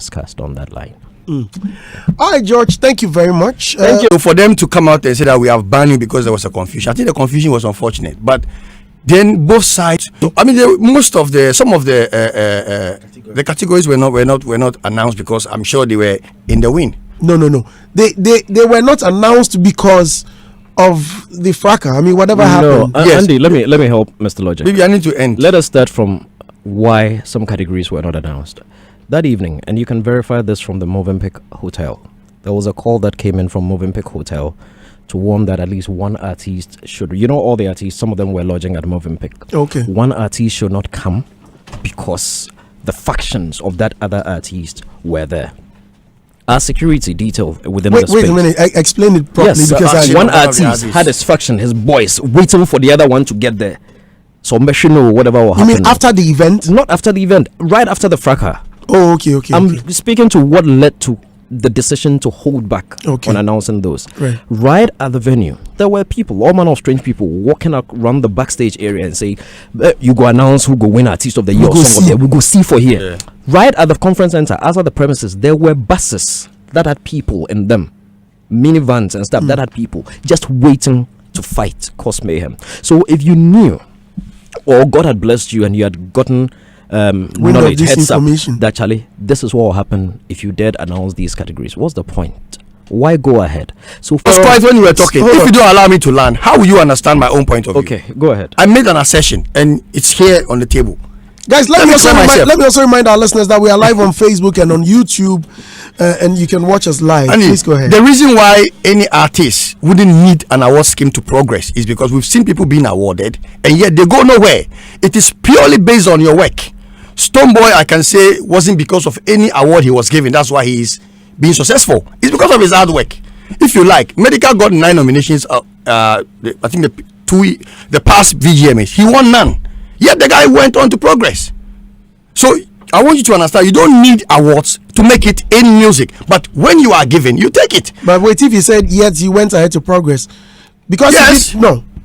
discussed on that line. All right, George, thank you very much. Thank you for them to come out and say that we have banned you because there was a confusion. I think the confusion was unfortunate, but then both sides. I mean, some of the categories were not announced because I'm sure they were in the wind. No. They were not announced because of the fracas. I mean, whatever happened. Yes. Andy, let me help Mr. Logic. Maybe I need to end. Let us start from why some categories were not announced. That evening, and you can verify this from the Movenpick Hotel, there was a call that came in from Movenpick Hotel to warn that at least one artist should, all the artists, some of them were lodging at Movenpick. Okay. One artist should not come because the factions of that other artist were there. Our security detail within the space. Wait a minute, explain it properly. Yes, because one artist had his faction, his boys, waiting for the other one to get there. So, whatever will happen. You mean after the event? Not after the event, right after the fracas. Oh, okay. I'm speaking to what led to the decision to hold back on announcing those. Right at the venue, there were people, all manner of strange people, walking around the backstage area and say, "You go announce who go win Artist of the Year or something. We go see for here." Yeah. Right at the conference center, outside the premises, there were buses that had people in them, minivans and stuff that had people just waiting to fight, cause mayhem. So if you knew, or God had blessed you and you had gotten knowledge, heads up, that Charlie, this is what will happen if you dared announce these categories. What's the point? Why go ahead? So first, when you were talking, if you don't allow me to land, how will you understand my own point of view? Okay, go ahead. I made an assertion and it's here on the table. Guys, let me also remind our listeners that we are live on Facebook and on YouTube, and you can watch us live. Please go ahead. The reason why any artist wouldn't need an award scheme to progress is because we've seen people being awarded and yet they go nowhere. It is purely based on your work. Stonebwoy, I can say, wasn't because of any award he was given. That's why he is being successful. It's because of his hard work. If you like, Medical got 9 nominations. I think the past VGMAs, he won none. Yet the guy went on to progress. So I want you to understand, you don't need awards to make it in music. But when you are given, you take it. But wait, if he said yes, he went ahead to progress, because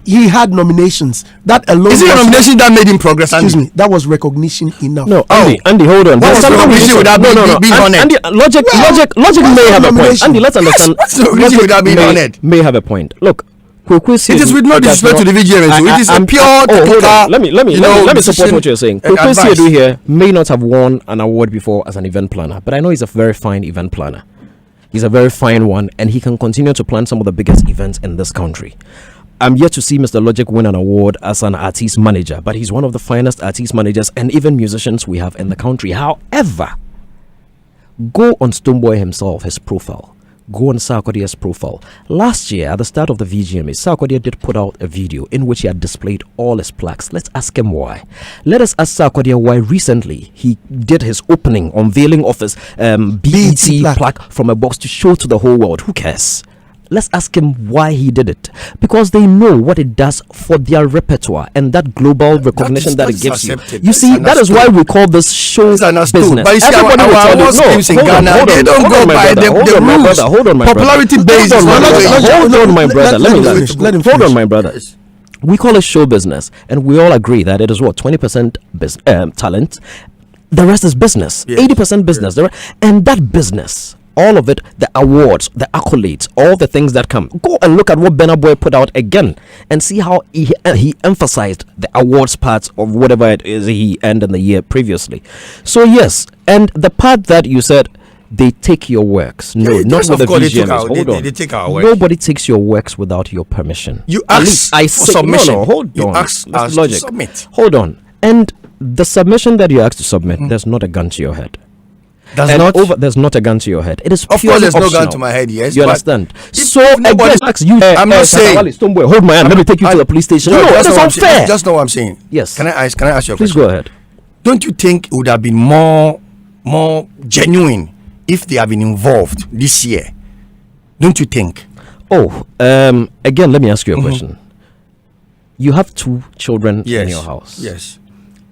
he had nominations. That alone. Is it a nomination that made him progress? Excuse me, that was recognition enough. No, Andy, hold on. What was recognition without being honored? Andy, logic may have a point. Andy, let's understand. What's recognition without being honored? May have a point. Look, it is with no disrespect to the VGMA. It is a pure technical. Let me support what you're saying. Kwesi Edu here may not have won an award before as an event planner, but I know he's a very fine event planner. He's a very fine one, and he can continue to plan some of the biggest events in this country. I'm yet to see Mr. Logic win an award as an artist manager, but he's one of the finest artist managers and even musicians we have in the country. However, go on Stonebwoy himself, his profile. Go on Sarkodie's profile. Last year, at the start of the VGMA, Sarkodie did put out a video in which he had displayed all his plaques. Let's ask him why. Let us ask Sarkodie why recently he did his opening, unveiling of his BET plaque from a box to show to the whole world. Who cares? Let's ask him why he did it. Because they know what it does for their repertoire and that global recognition that it gives you. You see, that is why we call this show business. But you see, our schemes in Ghana, they don't go by the rules. Hold on, my brother. Popularity based. Hold on, my brother. Let him hold on, my brother. We call it show business, and we all agree that it is 20% talent. The rest is business. 80% business. And that business, all of it, the awards, the accolades, all the things that come. Go and look at what Burna Boy put out again and see how he emphasized the awards part of whatever it is he earned in the year previously. So yes, and the part that you said, they take your works. No, not with the VGMs. Hold on. They take our works. Nobody takes your works without your permission. You ask for submission. No, hold on. Ask us to submit. Hold on. And the submission that you asked to submit, there's not a gun to your head. There's not a gun to your head. It is purely of course, there's optional. no gun to my head. Yes, you understand. So nobody asks you. I'm not saying. Stonebwoy, hold my hand. Let me take you to the police station. No, that's unfair. Just know what I'm saying. Yes. Can I ask you a question? Please go ahead. Don't you think it would have been more genuine if they have been involved this year? Don't you think? Again, let me ask you a question. You have 2 children in your house. Yes.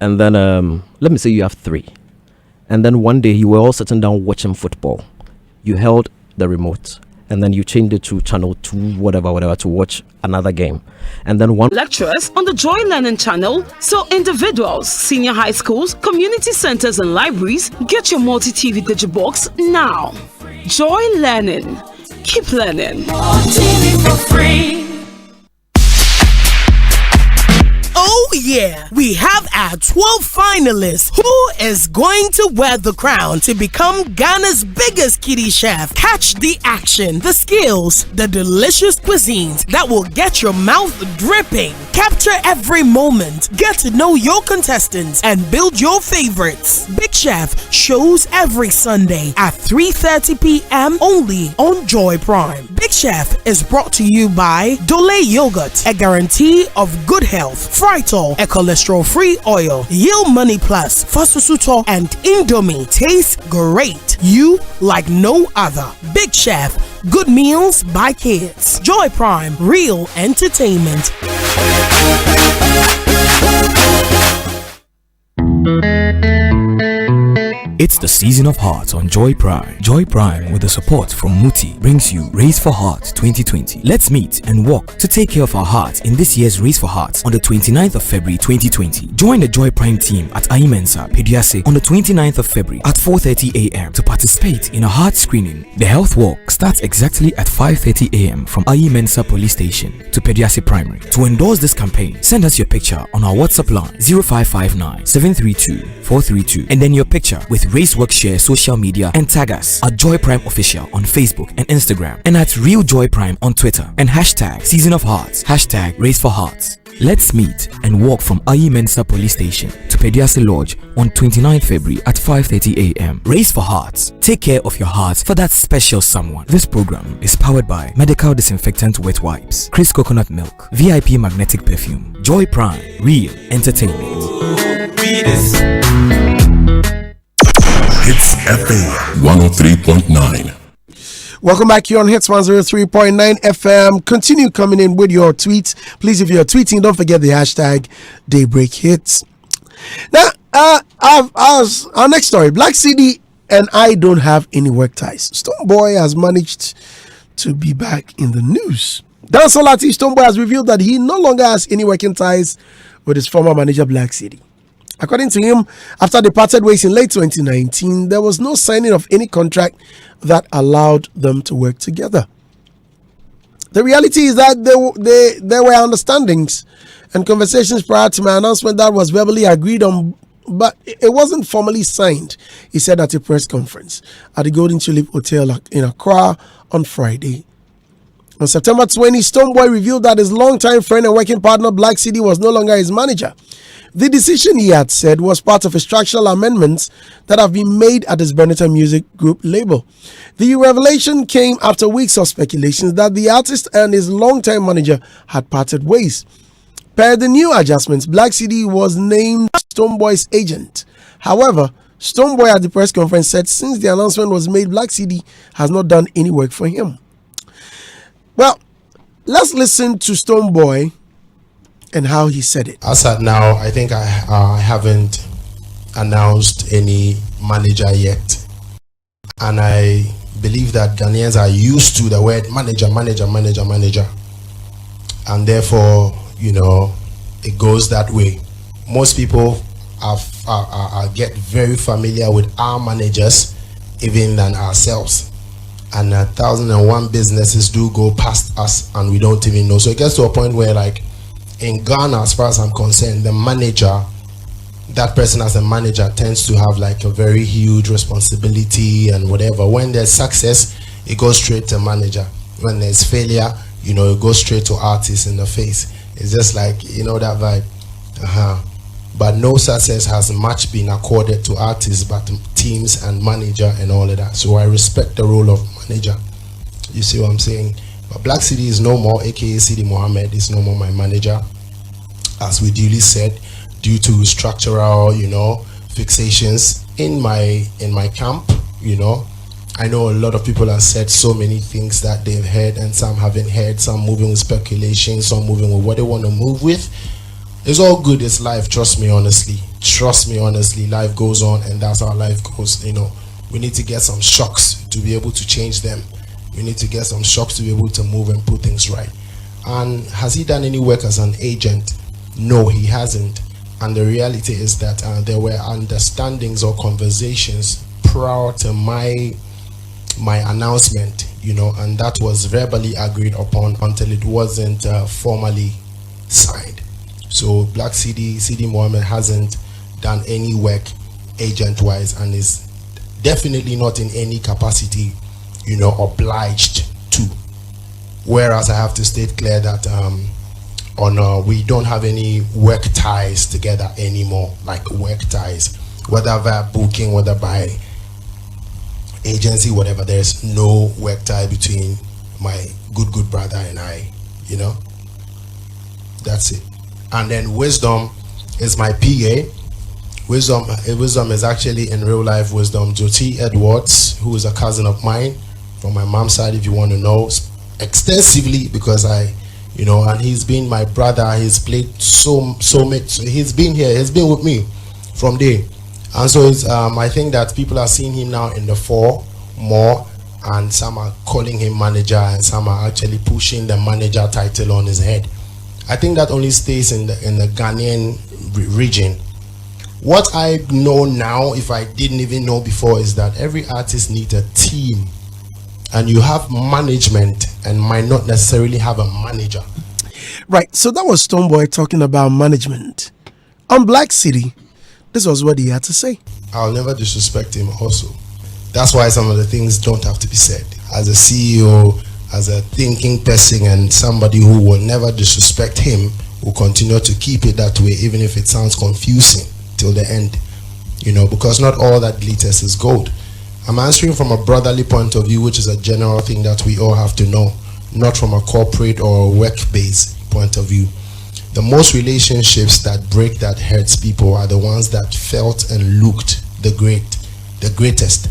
And then let me say you have 3. And then one day you were all sitting down watching football. You held the remote and then you change it to channel 2, whatever, to watch another game. And then one lectures on the Joy Learning channel, so individuals, senior high schools, community centers and libraries, get your multi-TV digibox now. Joy Learning. Keep learning. More TV for free. Oh yeah, we have our 12 finalists who is going to wear the crown to become Ghana's biggest kiddie chef. Catch the action, the skills, the delicious cuisines that will get your mouth dripping. Capture every moment, get to know your contestants and build your favorites. Big Chef shows every Sunday at 3:30 p.m. only on Joy Prime. Big Chef is brought to you by Dole Yogurt, a guarantee of good health. Frytol, a cholesterol-free oil. Yield Money Plus, Fasusuto, and Indomie tastes great. You like no other. Big Chef, good meals by kids. Joy Prime, real entertainment. It's the season of hearts on Joy Prime. Joy Prime, with the support from Muti, brings you Race for Hearts 2020. Let's meet and walk to take care of our hearts in this year's Race for Hearts on the 29th of February 2020. Join the Joy Prime team at Aimensa, Pediase on the 29th of February at 4:30 a.m. to participate in a heart screening. The health walk starts exactly at 5:30 a.m. from Aimensa Police Station to Pediase Primary. To endorse this campaign, send us your picture on our WhatsApp line 0559 732 432 and then your picture with Racework Share social media and tag us at Joy Prime Official on Facebook and Instagram and at Real Joy Prime on Twitter and hashtag Season of Hearts, hashtag Race for Hearts. Let's meet and walk from Aimensa Police Station to Pediase Lodge on 29th February at 5:30 a.m. Race for Hearts. Take care of your hearts for that special someone. This program is powered by Medical Disinfectant Wet Wipes, Chris Coconut Milk, VIP Magnetic Perfume, Joy Prime, Real Entertainment. Hitz FM 103.9. Welcome back here on Hitz 103.9 FM. Continue coming in with your tweets. Please, if you're tweeting, don't forget the hashtag Daybreak Hits. Now, our next story. Black City and I don't have any work ties. Stonebwoy has managed to be back in the news. Dancehall artist Stonebwoy has revealed that he no longer has any working ties with his former manager Black City. According to him, after they parted ways in late 2019, there was no signing of any contract that allowed them to work together. The reality is that there were understandings and conversations prior to my announcement that was verbally agreed on, but it wasn't formally signed, he said at a press conference at the Golden Tulip Hotel in Accra on Friday. On September 20, Stonebwoy revealed that his longtime friend and working partner Black City was no longer his manager. The decision, he had said, was part of structural amendments that have been made at his Benetton Music Group label. The revelation came after weeks of speculations that the artist and his longtime manager had parted ways. Per the new adjustments, Black City was named Stonebwoy's agent. However, Stonebwoy at the press conference said since the announcement was made, Black City has not done any work for him. Well, let's listen to Stonebwoy and how he said it. As at now, I think I haven't announced any manager yet. And I believe that Ghanaians are used to the word manager. And therefore, it goes that way. Most people get very familiar with our managers even than ourselves. And 1,001 businesses do go past us and we don't even know. So it gets to a point where, like, in Ghana, as far as I'm concerned, the manager, that person as a manager tends to have like a very huge responsibility and whatever. When there's success, it goes straight to manager. When there's failure, it goes straight to artist in the face. It's just like, that vibe. But no success has much been accorded to artists, but teams and manager and all of that. So I respect the role of manager. You see what I'm saying? But Black City is no more, aka Sidi Mohammed, is no more my manager, as we duly said, due to structural, fixations in my camp. I know a lot of people have said so many things that they've heard, and some haven't heard. Some moving with speculation, some moving with what they want to move with. It's all good. It's life. Trust me honestly. Life goes on, and that's how life goes. We need to get some shocks to be able to change them. We need to get some shocks to be able to move and put things right. And has he done any work as an agent? No, he hasn't. And the reality is that there were understandings or conversations prior to my announcement, you know, and that was verbally agreed upon until it wasn't formally signed. So Black CD Mohammed hasn't done any work agent-wise and is definitely not in any capacity, you know, obliged to. Whereas I have to state clear that we don't have any work ties together anymore, like work ties, whether via booking, whether by agency, whatever. There's no work tie between my good brother and I, you know. That's it. And then Wisdom is my PA. Wisdom is actually in real life Wisdom Joti Edwards, who is a cousin of mine from my mom's side, if you want to know extensively, because you know, and he's been my brother. He's played so much. So he's been here. He's been with me from day. And so it's, I think that people are seeing him now in the fore more, and some are calling him manager, and some are actually pushing the manager title on his head. I think that only stays in the Ghanaian region. What I know now, if I didn't even know before, is that every artist needs a team, and you have management and might not necessarily have a manager. Right. So that was Stonebwoy talking about management. On Black City, this was what he had to say. I'll never disrespect him also. That's why some of the things don't have to be said. As a CEO, as a thinking person, and somebody who will never disrespect him, will continue to keep it that way, even if it sounds confusing till the end. You know, because not all that glitters is gold. I'm answering from a brotherly point of view, which is a general thing that we all have to know, not from a corporate or work-based point of view. The most relationships that break, that hurts people, are the ones that felt and looked the greatest.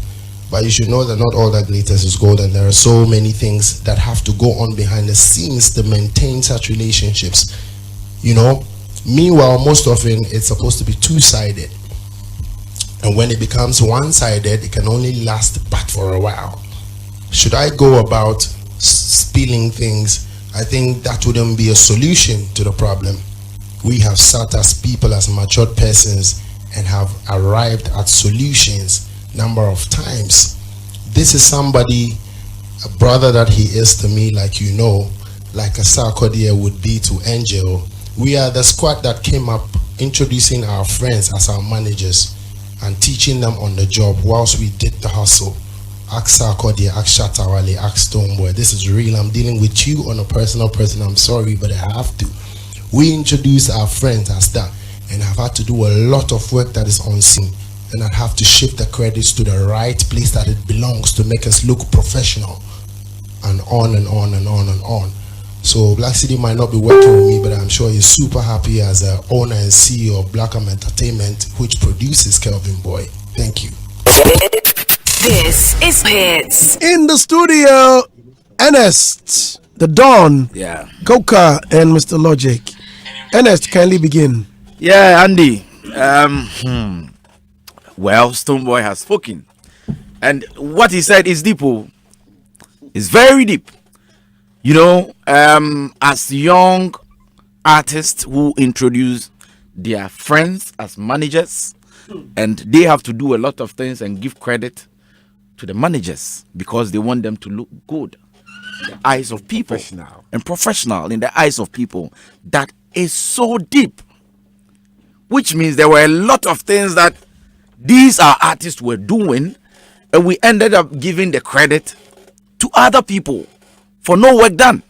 But you should know that not all that glitters is gold, and there are so many things that have to go on behind the scenes to maintain such relationships. You know, meanwhile, most often it's supposed to be two-sided. And when it becomes one-sided, it can only last but for a while. Should I go about spilling things? I think that wouldn't be a solution to the problem. We have sat as people, as matured persons, and have arrived at solutions number of times. This is somebody, a brother that he is to me, like you know, like a Sarkodie would be to Angel. We are the squad that came up introducing our friends as our managers and teaching them on the job whilst we did the hustle. Ask Sarkodie, ask Shatawale, ask Stonebwoy. This is real. I'm dealing with you on a personal person. I'm sorry, but I have to. We introduce our friends as that, and I've had to do a lot of work that is unseen, and I'd have to shift the credits to the right place that it belongs to make us look professional, and on and on and on and on. So Black City might not be working with me, but I'm sure he's super happy as the owner and CEO of Blackham Entertainment, which produces Kelvin Boy. Thank you. This is Hitz. In the studio, Ernest, the Don, Coca, and Mr. Logic. Ernest, kindly begin. Yeah, Andy. Well, Stonebwoy has spoken, and what he said is deep. It's very deep. You know, as young artists who introduce their friends as managers, and they have to do a lot of things and give credit to the managers because they want them to look good in the eyes of people, professional in the eyes of people. That is so deep, which means there were a lot of things that these our artists were doing, and we ended up giving the credit to other people for no work done.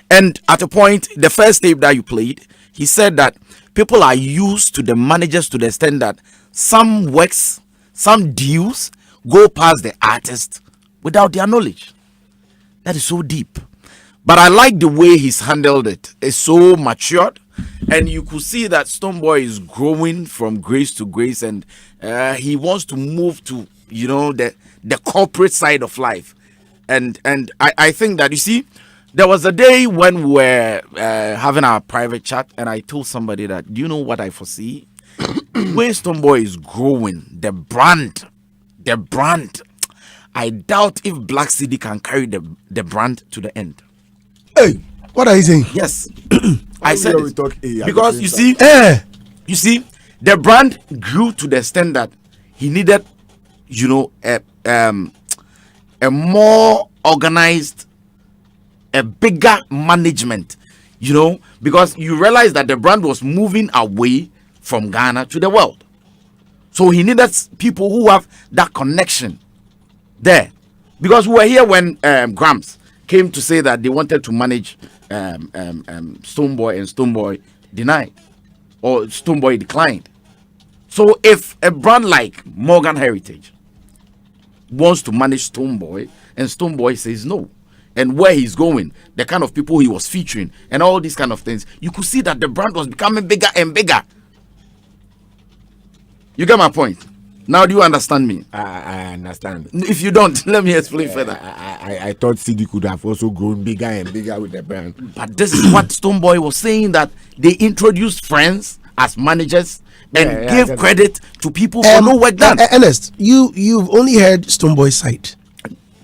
And at a point, the first tape that you played, he said that people are used to the managers to the extent that some works, some deals go past the artist without their knowledge. That is so deep. But I like the way he's handled it. It's so matured, and you could see that Stonebwoy is growing from grace to grace, and he wants to move to, you know, the corporate side of life. And I think that, you see, there was a day when we were having our private chat, and I told somebody that, do you know what I foresee? When Stonebwoy is growing, the brand, I doubt if Black City can carry the brand to the end. Hey, what are you saying? Yes, I said we it. talk A at Because the you same see, you see, the brand grew to the extent that he needed, you know, a more organized, a bigger management, you know, because you realize that the brand was moving away from Ghana to the world. So he needed people who have that connection there. Because we were here when Gramps came to say that they wanted to manage Stonebwoy, and Stonebwoy denied, or Stonebwoy declined. So if a brand like Morgan Heritage wants to manage Stonebwoy, and Stonebwoy says no, and where he's going, the kind of people he was featuring, and all these kind of things, you could see that the brand was becoming bigger and bigger. You get my point? Now do you understand me? I understand. If you don't, let me explain further. I thought CD could have also grown bigger and bigger with the brand. But this is what Stonebwoy was saying, that they introduced friends as managers and gave credit to people for no work done. Ernest, you've only heard Stonebwoy's side.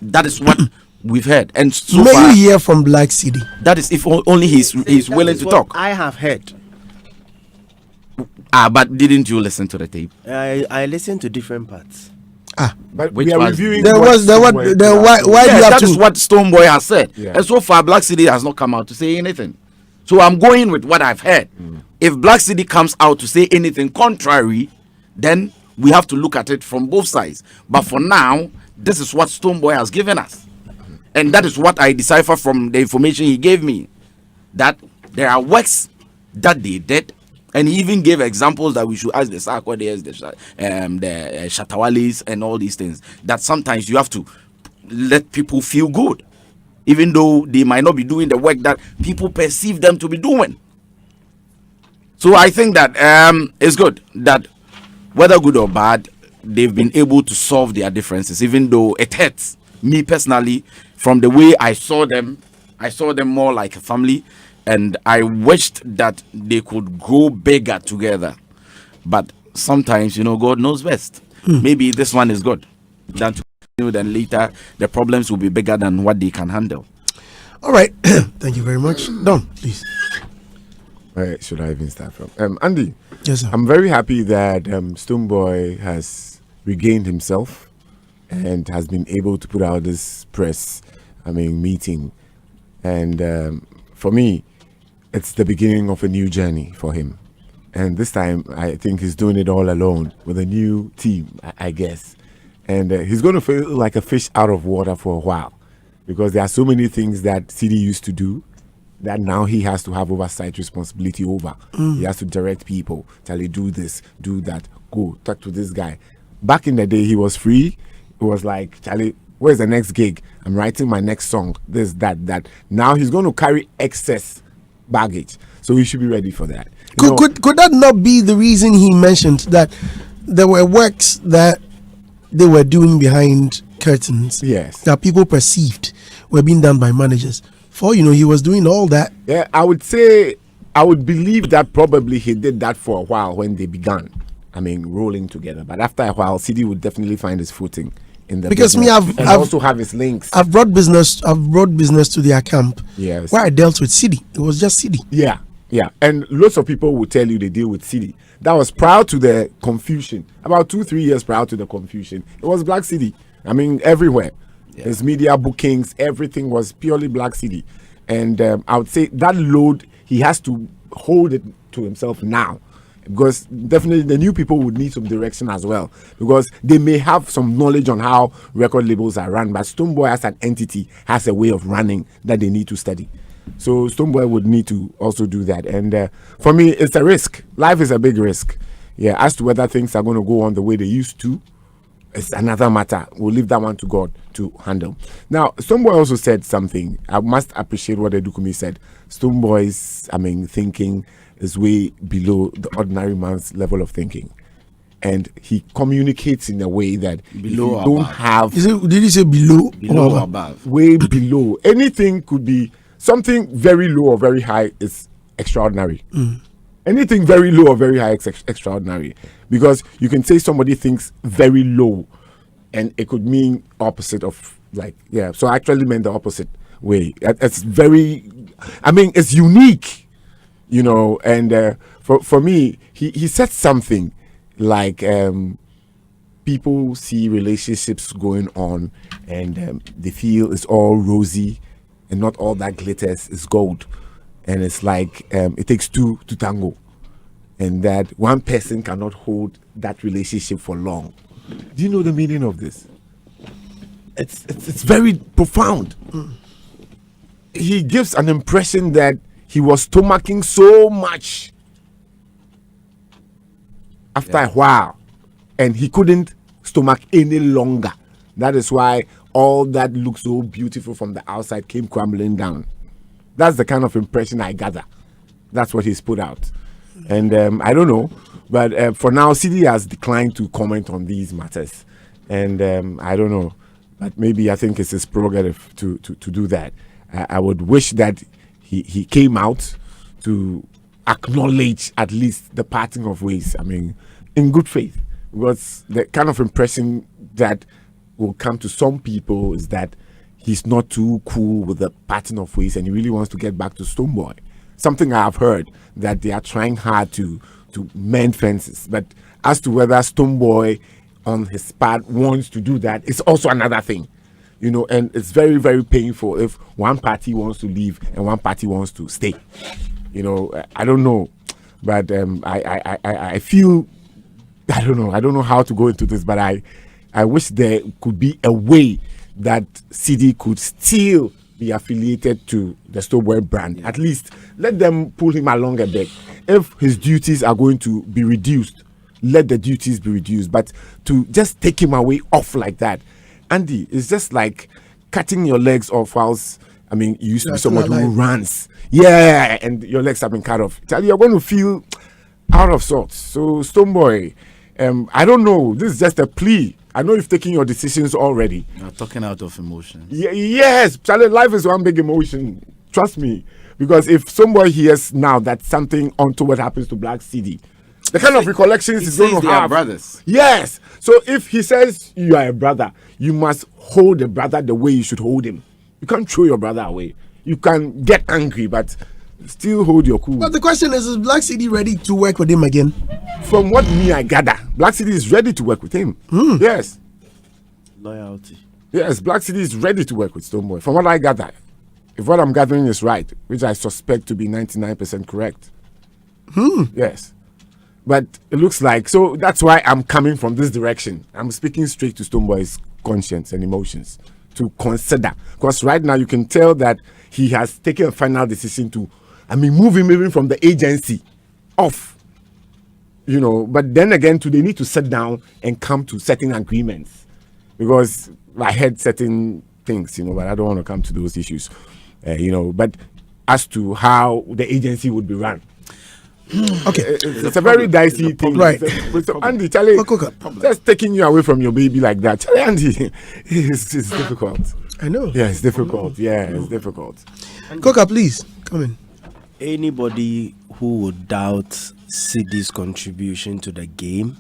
That is what we've heard. And so May far, you hear from Black City? that is if only he's willing to talk. I have heard. But didn't you listen to the tape? I listened to different parts. But Which we are was- reviewing. There what was there what Stonebwoy there put why out. why do Yes, you have that to? is what Stonebwoy has said. Yeah. And so far, Black City has not come out to say anything. So I'm going with what I've heard. If Black City comes out to say anything contrary, then we have to look at it from both sides. But for now, this is what Stonebwoy has given us. And that is what I decipher from the information he gave me. That there are works that they did. And he even gave examples that we should ask the Sarkodiyas, the Shatawalis, and all these things. That sometimes you have to let people feel good, even though they might not be doing the work that people perceive them to be doing. So I think that it's good that whether good or bad, they've been able to solve their differences, even though it hurts me personally. From the way I saw them more like a family. And I wished that they could grow bigger together. But sometimes, you know, God knows best. Maybe this one is good. Than to continue, then later the problems will be bigger than what they can handle. All right, thank you very much. Don, please. Where should I even start from? Andy, Yes, sir. I'm very happy that Stonebwoy has regained himself and has been able to put out this meeting. And for me, it's the beginning of a new journey for him. And this time, I think he's doing it all alone with a new team, I guess. And he's going to feel like a fish out of water for a while, because there are so many things that CD used to do that now he has to have oversight responsibility over. He has to direct people, Charlie, do this, do that, go, talk to this guy. Back in the day, he was free. It was like, Charlie, where's the next gig? I'm writing my next song, this, that. Now he's going to carry excess baggage, so we should be ready for that. Could that not be the reason he mentioned that there were works that they were doing behind curtains? Yes, that people perceived were being done by managers. For he was doing all that. Yeah, I would believe that probably he did that for a while when they began. Rolling together. But after a while, CD would definitely find his footing in the because business. I've also have his links. I've brought business to their camp. Yes, where I dealt with CD. It was just CD. Yeah, and lots of people will tell you they deal with CD. That was prior to the confusion. About 2-3 years prior to the confusion, it was Black CD. Everywhere. His media bookings, everything was purely Black CD. And I would say that load, he has to hold it to himself now. Because definitely the new people would need some direction as well, because they may have some knowledge on how record labels are run, but Stonebwoy as an entity has a way of running that they need to study. So Stonebwoy would need to also do that. And for me, it's a risk. Life is a big risk. Yeah, as to whether things are going to go on the way they used to, it's another matter. We'll leave that one to God to handle. Now, Stonebwoy also said something. I must appreciate what Edukumi said. Stonebwoy's, thinking is way below the ordinary man's level of thinking, and he communicates in a way that Below if you or don't above? have. Did he say below? Below or above? Way below. Anything could be something very low or very high is extraordinary. Anything very low or very high is extraordinary, because you can say somebody thinks very low and it could mean opposite of like, yeah. So I actually meant the opposite way. It's very, I mean, it's unique, you know. And for me, he said something like, people see relationships going on and they feel it's all rosy and not all that glitters is gold. And it's like, it takes two to tango, and that one person cannot hold that relationship for long. Do you know the meaning of this? It's very profound. He gives an impression that he was stomaching so much after a while, and he couldn't stomach any longer. That is why all that looks so beautiful from the outside came crumbling down. That's the kind of impression I gather. That's what he's put out. And I don't know, but for now, CD has declined to comment on these matters. And I don't know, but maybe I think it's his prerogative to do that. I would wish that he came out to acknowledge at least the parting of ways. I mean, in good faith. Because the kind of impression that will come to some people is that he's not too cool with the parting of ways and he really wants to get back to Stonebwoy. Something I have heard, that they are trying hard to mend fences. But as to whether Stonebwoy on his part wants to do that, it's also another thing. You know, and it's very, very painful if one party wants to leave and one party wants to stay. You know, I don't know. But I feel, I don't know how to go into this, but I wish there could be a way that CD could still be affiliated to the Stonebwoy brand. At least let them pull him along a bit. If his duties are going to be reduced, let the duties be reduced. But to just take him away off like that, Andy, it's just like cutting your legs off whilst, I mean, you used to be someone who runs. Yeah, and your legs have been cut off. Charlie, you're going to feel out of sorts. So, Stonebwoy, I don't know. This is just a plea. I know you've taken your decisions already. You're talking out of emotion. Yes, Charlie, life is one big emotion. Trust me. Because if somebody hears now that something untoward happens to Black CD, the kind of recollections he's going to have. Brothers. Yes. So if he says you are a brother, you must hold the brother the way you should hold him. You can't throw your brother away. You can get angry, but still hold your cool. But the question is Black CD ready to work with him again? From what I gather, Black CD is ready to work with him. Yes. Loyalty. Yes, Black CD is ready to work with Stonebwoy. From what I gather, if what I'm gathering is right, which I suspect to be 99% correct. Yes. But it looks like, so that's why I'm coming from this direction. I'm speaking straight to Stonebwoy's conscience and emotions to consider. Because right now you can tell that he has taken a final decision to, move him even from the agency off. You know, but then again, they need to sit down and come to certain agreements. Because I heard certain things, but I don't want to come to those issues. But as to how the agency would be run. Okay, it's a very dicey thing, right? So Andy, Charlie, just taking you away from your baby like that, Charlie, Andy, it's difficult. I know. Yeah, it's difficult. Yeah, it's difficult. Coca, please come in. Anybody who would doubt CD's contribution to the game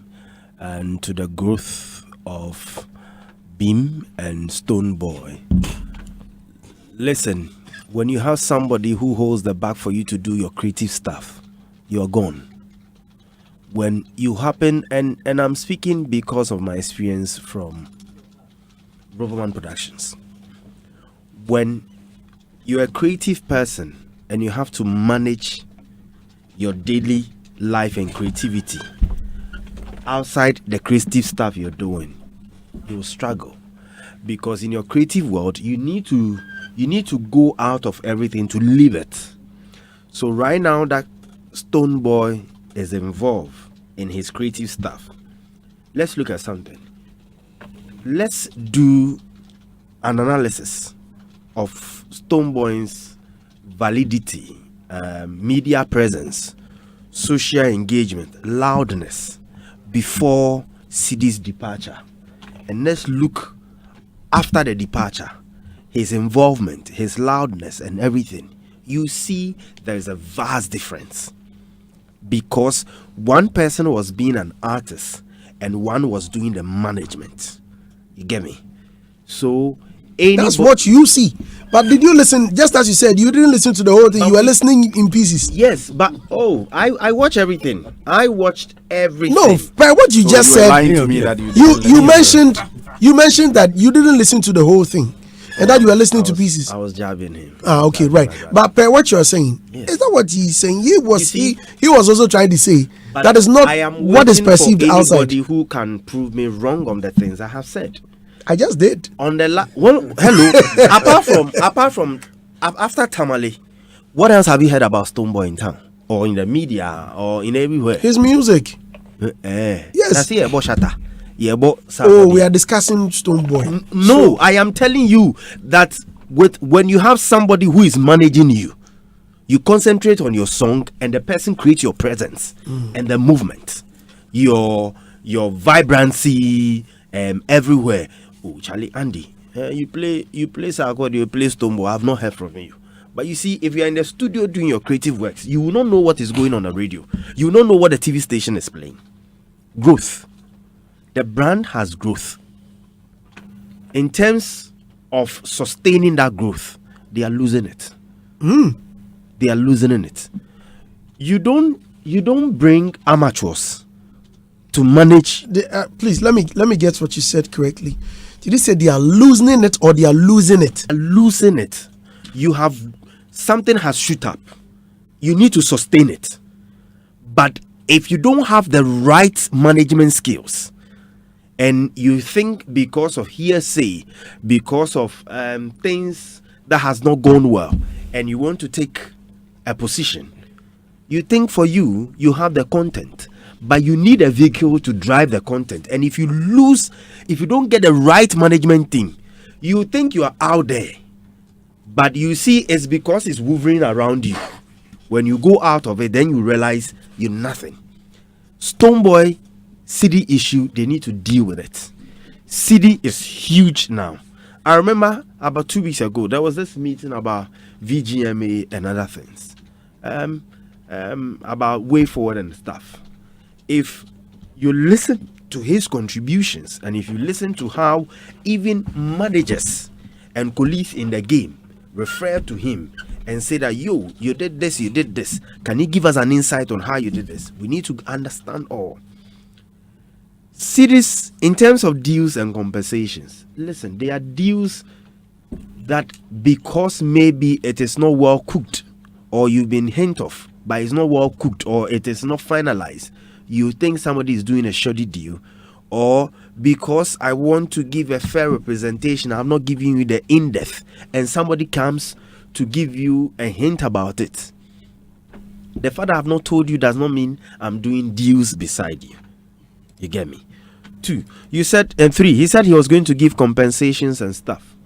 and to the growth of Beam and Stonebwoy, listen. When you have somebody who holds the bag for you to do your creative stuff, you're gone. When you happen, and I'm speaking because of my experience from Roverman Productions. When you're a creative person and you have to manage your daily life and creativity outside the creative stuff you're doing, you'll struggle. Because in your creative world, you need to go out of everything to live it. So right now that Stonebwoy is involved in his creative stuff, let's look at something. Let's do an analysis of Stonebwoy's validity, media presence, social engagement, loudness before CD's departure. And let's look after the departure, his involvement, his loudness and everything. You see there is a vast difference. Because one person was being an artist and one was doing the management. You get me? So that's what you see. But did you listen? Just as you said, you didn't listen to the whole thing. You were listening in pieces. Yes, but I watch everything. I watched everything. No, but what you just said, to me that you mentioned that you didn't listen to the whole thing, and that you were listening to pieces. I was jabbing him. Okay, right. But per what you are saying, is that what he's saying? He was also trying to say that is not what is perceived outside. Anybody who can prove me wrong on the things I have said. I just did. On the hello. apart from after Tamale, what else have you heard about Stonebwoy in town or in the media or in everywhere? His music. Yes. We are discussing Stonebwoy. No, I am telling you that when you have somebody who is managing you, you concentrate on your song and the person creates your presence and the movement, your vibrancy everywhere. Oh, Charlie, Andy, you play Sarkod, you play Stonebwoy. I have not heard from you. But you see, if you are in the studio doing your creative works, you will not know what is going on the radio. You will not know what the TV station is playing. Growth. The brand has growth. In terms of sustaining that growth, they are losing it. They are losing it. You don't bring amateurs to manage. Please let me get what you said correctly. Did you say they are losing it or they are losing it? Losing it. You have something has shoot up. You need to sustain it. But if you don't have the right management skills, and you think because of hearsay, because of things that has not gone well, and you want to take a position, you think for you have the content, but you need a vehicle to drive the content. And if you don't get the right management team, you think you are out there, but you see it's because it's hovering around you. When you go out of it, then you realize you're nothing. Stonebwoy city issue, they need to deal with it. City is huge now. I remember about 2 weeks ago there was this meeting about VGMA and other things, about way forward and stuff. If you listen to his contributions and if you listen to how even managers and colleagues in the game refer to him and say that you did this, can you give us an insight on how you did this? We need to understand all. Cities, in terms of deals and compensations, listen, they are deals that because maybe it is not well cooked or you've been hint of, but it's not well cooked or it is not finalized, you think somebody is doing a shoddy deal, or because I want to give a fair representation, I'm not giving you the in-depth, and somebody comes to give you a hint about it. The fact I have not told you does not mean I'm doing deals beside you. You get me? 2, you said, and 3, he said he was going to give compensations and stuff.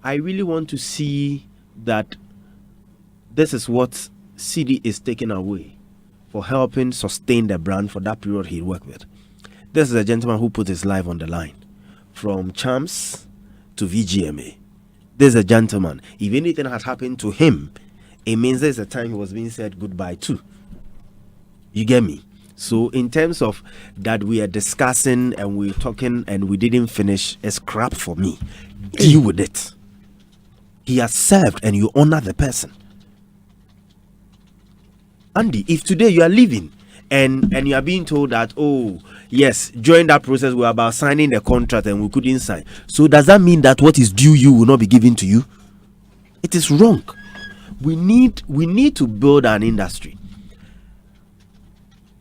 I really want to see that this is what CD is taking away for helping sustain the brand for that period he worked with. This is a gentleman who put his life on the line, from Champs to VGMA. This is a gentleman. If anything has happened to him, it means there's a time he was being said goodbye to. You get me? So in terms of that we are discussing and we're talking and we didn't finish, it's crap for me. Deal with it. He has served and you honor the person. Andy, if today you are leaving and you are being told that, oh yes, during that process we were about signing the contract and we couldn't sign, so does that mean that what is due you will not be given to you? It is wrong. We need to build an industry.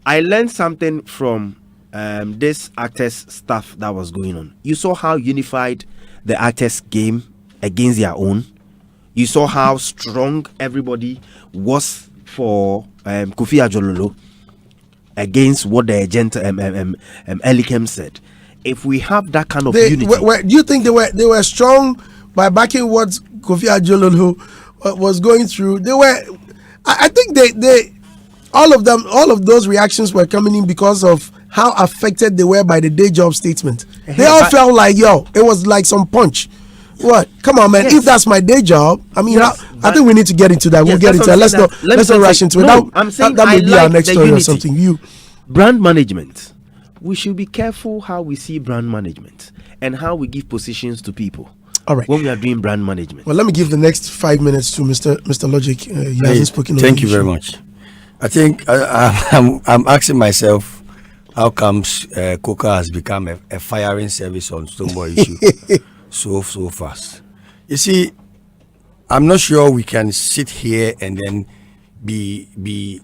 I learned something from this actors stuff that was going on. You saw how unified the actors came against their own. You saw how strong everybody was for Kofi Ajololo against what the agent Elikem said. If we have that kind of unity, do you think they were strong by backing what Kofi Ajololo was going through? They were. I think they all of those reactions were coming in because of how affected they were by the day job statement. They all felt like, it was like some punch. What? Come on, man. Yes. If that's my day job, I mean, yes, I think we need to get into that. We'll get into it. Let's not rush into it. I'm saying that may be our next story or something. Brand management. we should be careful how we see brand management and how we give positions to people. All right. When we are doing brand management. Well, let me give the next 5 minutes to Mr. Logic. He hasn't spoken. Thank you very much. I think I'm asking myself, how comes Coca has become a firing service on Stonebwoy issue so fast? You see, I'm not sure we can sit here and then be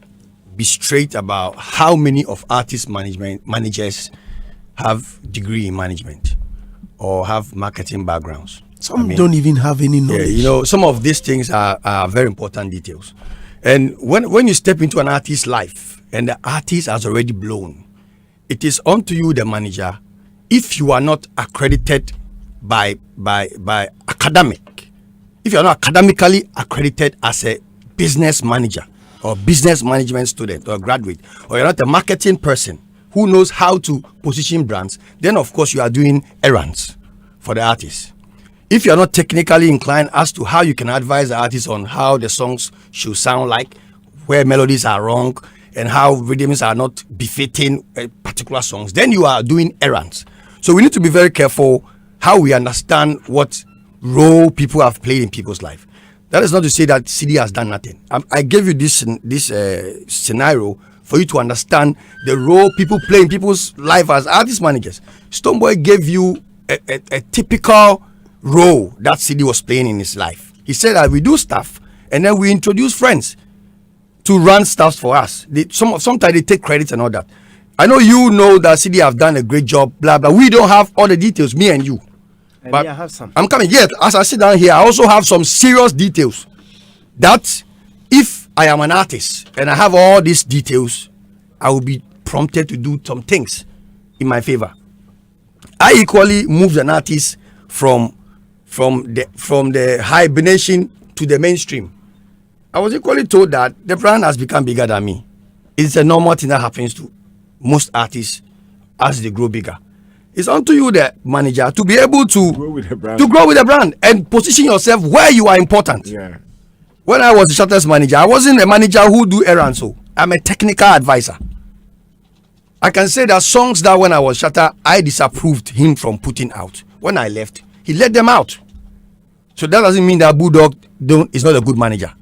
straight about how many of artist managers have degree in management or have marketing backgrounds. Some don't even have any knowledge. Yeah, some of these things are very important details. And when you step into an artist's life and the artist has already blown, it is onto you, the manager, if you are not accredited by academic, if you are not academically accredited as a business manager or business management student or graduate, or you're not a marketing person who knows how to position brands, then of course you are doing errands for the artist. If you are not technically inclined as to how you can advise the artist on how the songs should sound like, where melodies are wrong, and how rhythms are not befitting particular songs, then you are doing errands. So we need to be very careful how we understand what role people have played in people's life. That is not to say that CD has done nothing. I gave you this scenario for you to understand the role people play in people's life as artist managers. Stonebwoy gave you a typical role that CD was playing in his life. He said that we do stuff and then we introduce friends to run stuff for us. Sometimes they take credit and all that. I know you know that CD have done a great job, blah blah. We don't have all the details, me and you. And but I have some. I'm coming. Yet, as I sit down here, I also have some serious details that if I am an artist and I have all these details, I will be prompted to do some things in my favor. I equally moved an artist from the hibernation to the mainstream. I was equally told that the brand has become bigger than me. It's a normal thing that happens to most artists as they grow bigger. It's onto you, the manager, to be able to grow with the brand and position yourself where you are important. Yeah. When I was the Shutters manager, I wasn't a manager who do errands. So I'm a technical advisor. I can say that songs that when I was Shutter, I disapproved him from putting out. When I left, he let them out. So that doesn't mean that Bulldog is not a good manager.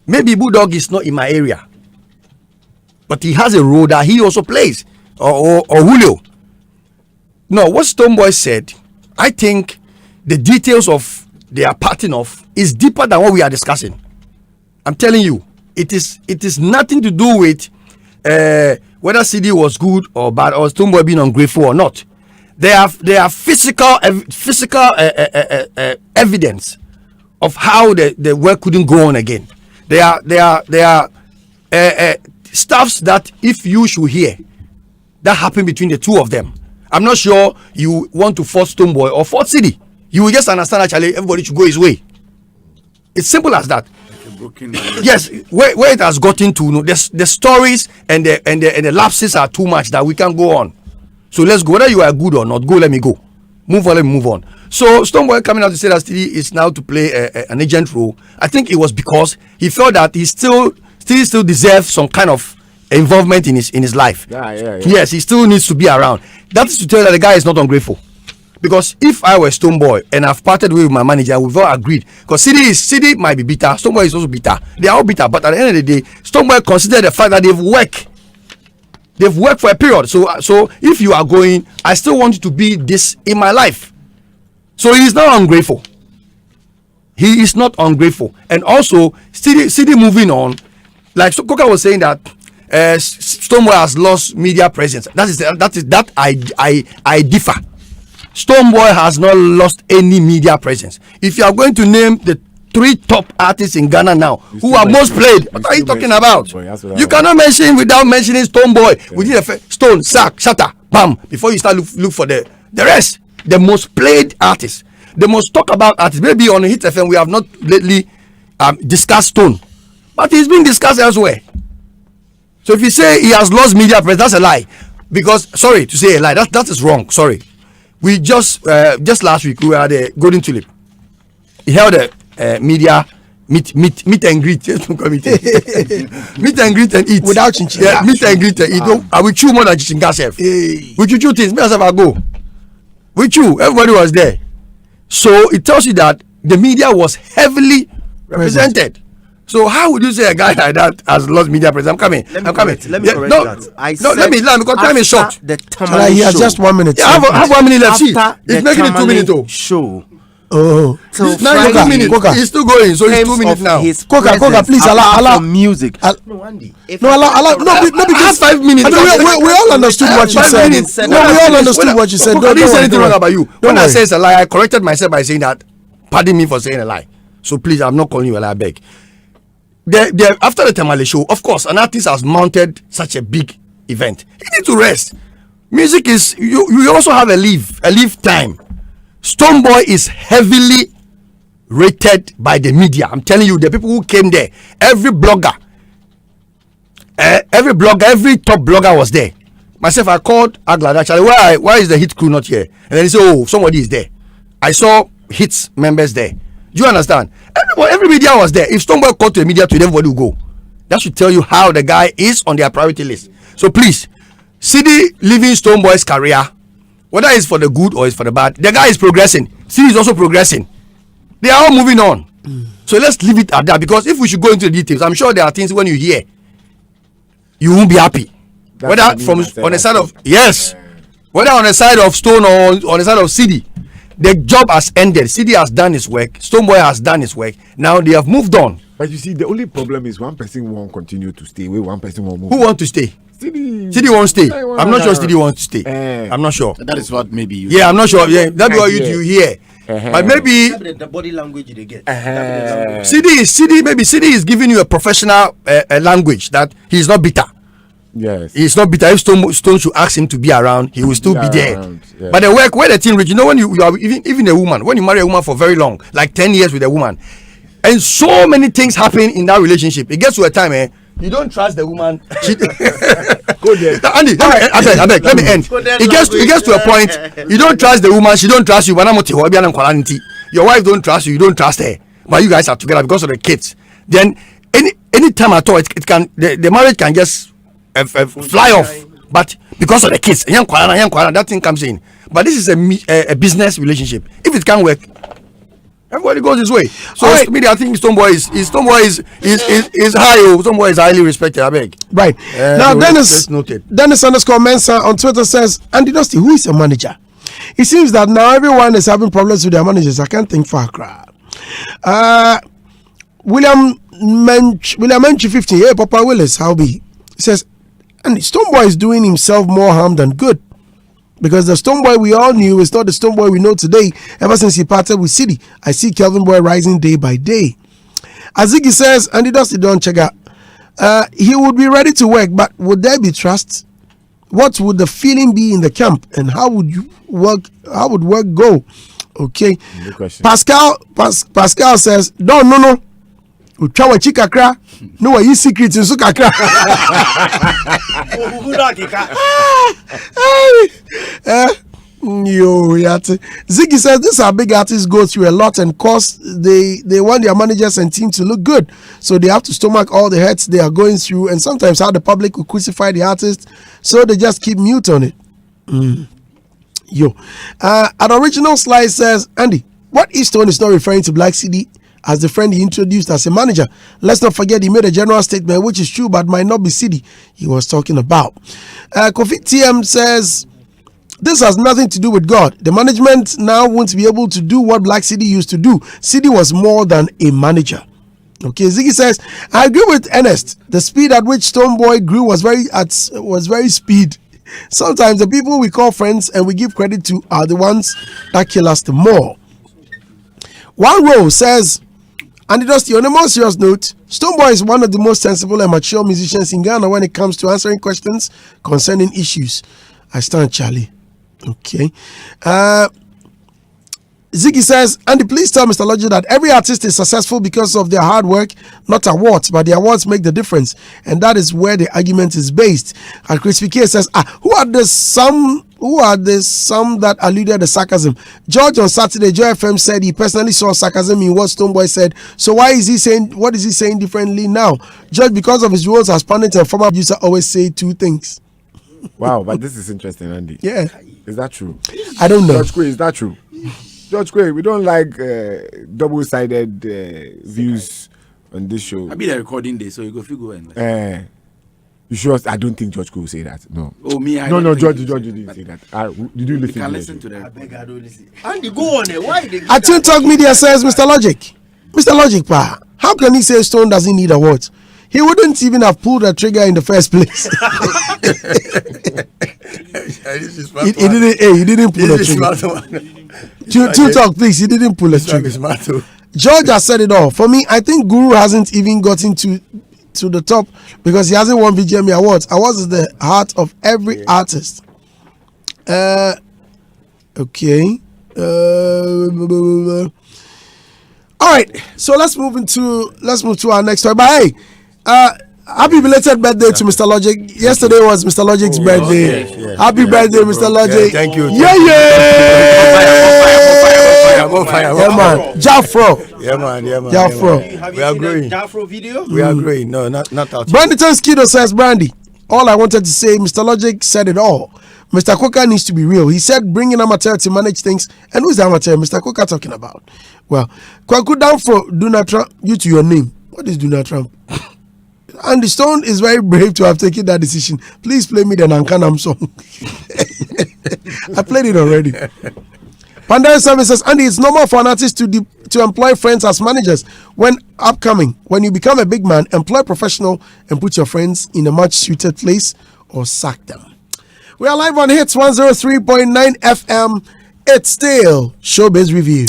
Maybe Bulldog is not in my area, but he has a role that he also plays, or Julio. No, what Stonebwoy said, I think the details of their parting off is deeper than what we are discussing. I'm telling you, it is nothing to do with whether CD was good or bad or Stonebwoy being ungrateful or not. There are physical evidence of how the work couldn't go on again. There are stuffs that if you should hear that happened between the two of them, I'm not sure you want to force Stonebwoy or force CD. You will just understand actually everybody should go his way. It's simple as that. Yes, where it has gotten to, the stories and the lapses are too much that we can't go on. So let's go. Whether you are good or not, go. Let me go. Move on. Let me move on. So Stonebwoy coming out to say that CD is now to play an agent role. I think it was because he felt that he still deserves some kind of involvement in his life. Yeah. Yes, he still needs to be around. That is to tell you that the guy is not ungrateful. Because if I were Stonebwoy and I've parted with my manager, we've all agreed. Because CD might be bitter, Stonebwoy is also bitter. They are all bitter, but at the end of the day, Stonebwoy considered the fact that they've worked for a period. So if you are going, I still want you to be this in my life. So he is not ungrateful. He is not ungrateful. And also, CD moving on, like Coca was saying that Stonebwoy has lost media presence. That I differ. Stonebwoy has not lost any media presence. If you are going to name the 3 top artists in Ghana now who are most played, what are you talking about? You cannot mention without mentioning Stonebwoy. Yeah. We did Stone, Sack, Shatter, Bam, before you start look for the rest. The most played artists, the most talked about artists. Maybe on Hitz FM we have not lately discussed Stone, but he's been discussed elsewhere. So if you say he has lost media presence, that's a lie. Because sorry to say a lie, that is wrong. Sorry. We just last week we were at the Golden Tulip. He held a media meet and greet. Meet and greet and eat without chinchin. Yeah, meet and greet and eat. I will chew more than chinchin self. We chew things. Me myself I go. We chew. Everybody was there. So it tells you that the media was heavily represented. So how would you say a guy like that has lost media presence? I'm coming. Let me correct that. Let me learn because time is short. He has just 1 minute. Yeah, have 1 minute left. See, it's making it 2 minutes. Show. Oh, so now 2 minutes. He's still going, so it's 2 minutes now. Coca, please allow music. No, because 5 minutes. We all understood what you said. No, we all understood what you said. I didn't say anything wrong about you. When I say it's a lie, I corrected myself by saying that. Pardon me for saying a lie. So please, I'm not calling you a lie. I beg. After the Tamale show, of course, an artist has mounted such a big event. He needs to rest. Music is you also have a leave time. Stonebwoy is heavily rated by the media. I'm telling you, the people who came there, every blogger, every top blogger was there. Myself, I called Aglad actually. Why is the Hitz crew not here? And then he said, oh, somebody is there. I saw Hitz members there. Do you understand? Every media was there. If Stonebwoy called to the media, to everybody will go. That should tell you how the guy is on their priority list. So please, CD leaving Stonebwoy's career, whether it's for the good or it's for the bad, the guy is progressing. CD is also progressing. They are all moving on. So let's leave it at that, because if we should go into the details, I'm sure there are things when you hear, you won't be happy. Whether from on the side of whether on the side of Stone or on the side of CD. The job has ended. CD has done his work. Stonebwoy has done his work. Now they have moved on. But you see, the only problem is one person won't continue to stay. One person won't move. Who wants to stay? CD won't stay. I'm not sure CD wants to stay. I'm not sure. That is what maybe you. Yeah, I'm not sure. Yeah, that's what you hear. But maybe the body language they get. CD is giving you a professional language that he's not bitter. Yes, he's not bitter. If Stone should ask him to be around, he will still be there. Yeah. But the work where the thing reach, you know, when you are even a woman, when you marry a woman for very long, like 10 years with a woman, and so many things happen in that relationship, it gets to a time, you don't trust the woman. Go there. Andy, I beg, let me end. It gets to a point, you don't trust the woman, she don't trust you. Your wife don't trust you, you don't trust her. But you guys are together because of the kids. Then any time at all, it can the marriage can just fly off. But because of the kids, that thing comes in. But this is a business relationship. If it can't work, everybody goes his way. So to me, I think Stonebwoy is high. Stonebwoy is highly respected. I beg. Right now, Dennis _ Mensa on Twitter says, Andy Dusty, who is a manager? It seems that now everyone is having problems with their managers. I can't think far cry. William Menchi 50. Hey, Papa Willis, how be? Says, and Stonebwoy is doing himself more harm than good, because the Stonebwoy we all knew is not the Stonebwoy we know today. Ever since he parted with City, I see Kelvin Boy rising day by day. Azigi says, Andy Dusty don't check out. He would be ready to work, but would there be trust? What would the feeling be in the camp, and how would work go? Okay. Pascal says, no. Uchawa chikakra, no yi secret in sukakra. Ziggy says these are big artists go through a lot, and cause they want their managers and team to look good, so they have to stomach all the hurts they are going through, and sometimes how the public will crucify the artist, so they just keep mute on it. An original slice says, Andy, what Easton is not referring to Black CD as the friend he introduced as a manager. Let's not forget he made a general statement, which is true, but might not be CD he was talking about. Kofi TM says, this has nothing to do with God. The management now won't be able to do what Black CD used to do. CD was more than a manager. Okay, Ziggy says, I agree with Ernest. The speed at which Stonebwoy grew was very speed. Sometimes the people we call friends and we give credit to are the ones that kill us the more. One row says, and just on a more serious note, Stonebwoy is one of the most sensible and mature musicians in Ghana when it comes to answering questions concerning issues. I stand Charlie. Okay. Ziggy says, Andy, please tell Mr. Logic that every artist is successful because of their hard work, not awards, but the awards make the difference. And that is where the argument is based. And Crispy K says, who are the some that alluded to sarcasm? George on Saturday, Joy FM said he personally saw sarcasm in what Stonebwoy said. So what is he saying differently now? George, because of his roles as pundit and former producer, always say two things. Wow, but this is interesting, Andy. Yeah. Is that true? I don't know. George Quay, is that true? George Quay, we don't like double-sided views on this show. I'll be the recording day, so you go and. You sure? I don't think George will say that. No. Oh, me? No, George didn't say that. Did you listen? You can listen to them. I don't listen. Andy, go on. Why? Atune Talk Media says, Mr. Logic, pa, how can he say Stone doesn't need awards? He wouldn't even have pulled a trigger in the first place. He didn't pull a trigger. Atune Talk, please. He didn't pull a trigger. George has said it all. For me, I think Guru hasn't even gotten to the top because he hasn't won VGMA awards. Awards is the heart of every artist. Okay. All right. So let's move to our next story. But hey, happy belated birthday to Mr. Logic. Yesterday was Mr. Logic's birthday. Yes. Happy birthday, Mr. Logic. Yeah, thank you. Yeah. Yeah, man. Jafro. Yeah, man. Jafro. We are growing. Jafro video? We are growing. No, not out. Brandyton Skido says, Brandy, all I wanted to say, Mr. Logic said it all. Mr. Coker needs to be real. He said bringing amateur to manage things. And who's the amateur Mr. Coker talking about? Well, Kwaku down for Donald Trump, you to your name. What is Donald Trump? Andy Stone is very brave to have taken that decision. Please play me the Nankanam song. I played it already. Pandora Services, Andy, it's normal for an artist to employ friends as managers when upcoming. When you become a big man, employ professional and put your friends in a much suited place or sack them. We are live on Hitz 103.9 FM. It's still Showbiz Review.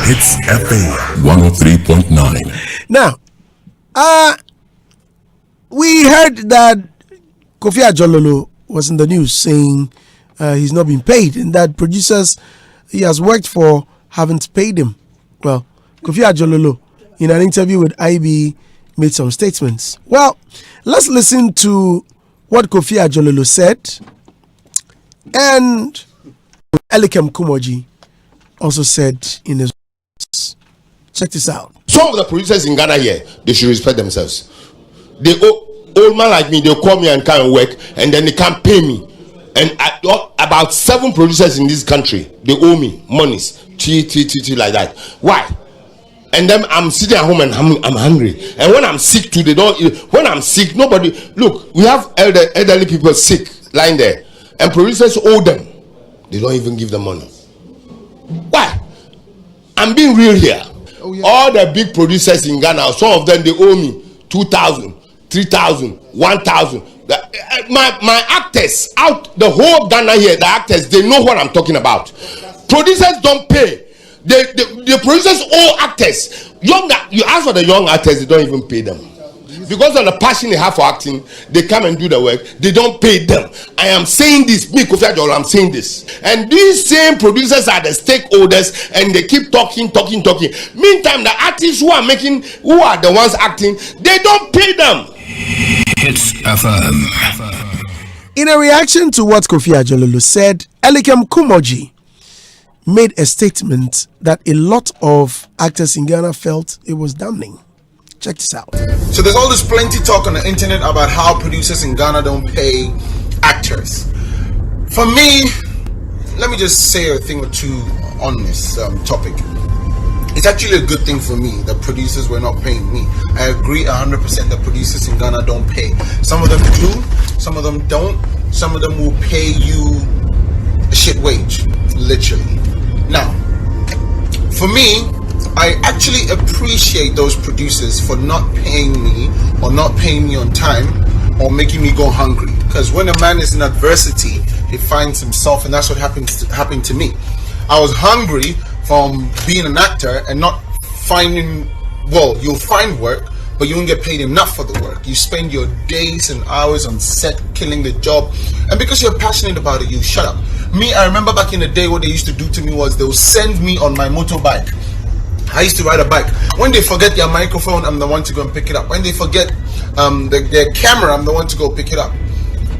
Hitz FM 103.9. Now, we heard that Kofi Ajololo was in the news saying he's not been paid and that producers he has worked for haven't paid him. Well, Kofi Ajololo, in an interview with IB, made some statements. Well, let's listen to what Kofi Ajololo said. And Elikem Kumoji also said in his words. Check this out. Some of the producers in Ghana here, they should respect themselves. They old man like me, they call me and come and work, and then they can't pay me. And about 7 producers in this country, they owe me monies, like that. Why? And then I'm sitting at home and I'm hungry. And when I'm sick too, they don't. When I'm sick, nobody. Look, we have elderly people sick lying there, and producers owe them. They don't even give them money. Why? I'm being real here. Oh, yeah. All the big producers in Ghana, some of them they owe me 2,000, 3,000, 1,000. My actors out the whole Ghana here, the actors, they know what I'm talking about. Producers don't pay. The producers owe actors. You ask for the young actors, they don't even pay them. Because of the passion they have for acting, they come and do the work. They don't pay them. I am saying this. Me, Kofi Adjolo, I'm saying this. And these same producers are the stakeholders, and they keep talking. Meantime, the artists who are the ones acting, they don't pay them. Hitz FM. In a reaction to what Kofi Ajololo said, Elikem Kumoji made a statement that a lot of actors in Ghana felt it was damning. Check this out. So there's all this plenty talk on the internet about how producers in Ghana don't pay actors. For me, let me just say a thing or two on this topic. It's actually a good thing for me that producers were not paying me. I agree 100% that producers in Ghana don't pay. Some of them do, some of them don't. Some of them will pay you a shit wage, literally. Now, for me, I actually appreciate those producers for not paying me or not paying me on time or making me go hungry. Because when a man is in adversity, he finds himself, and that's what happened to me. I was hungry from being an actor and not finding, well, you'll find work, but you won't get paid enough for the work. You spend your days and hours on set killing the job, and because you're passionate about it, you shut up. Me, I remember back in the day what they used to do to me was they would send me on my motorbike. I used to ride a bike. When they forget their microphone, I'm the one to go and pick it up. When they forget their camera, I'm the one to go pick it up.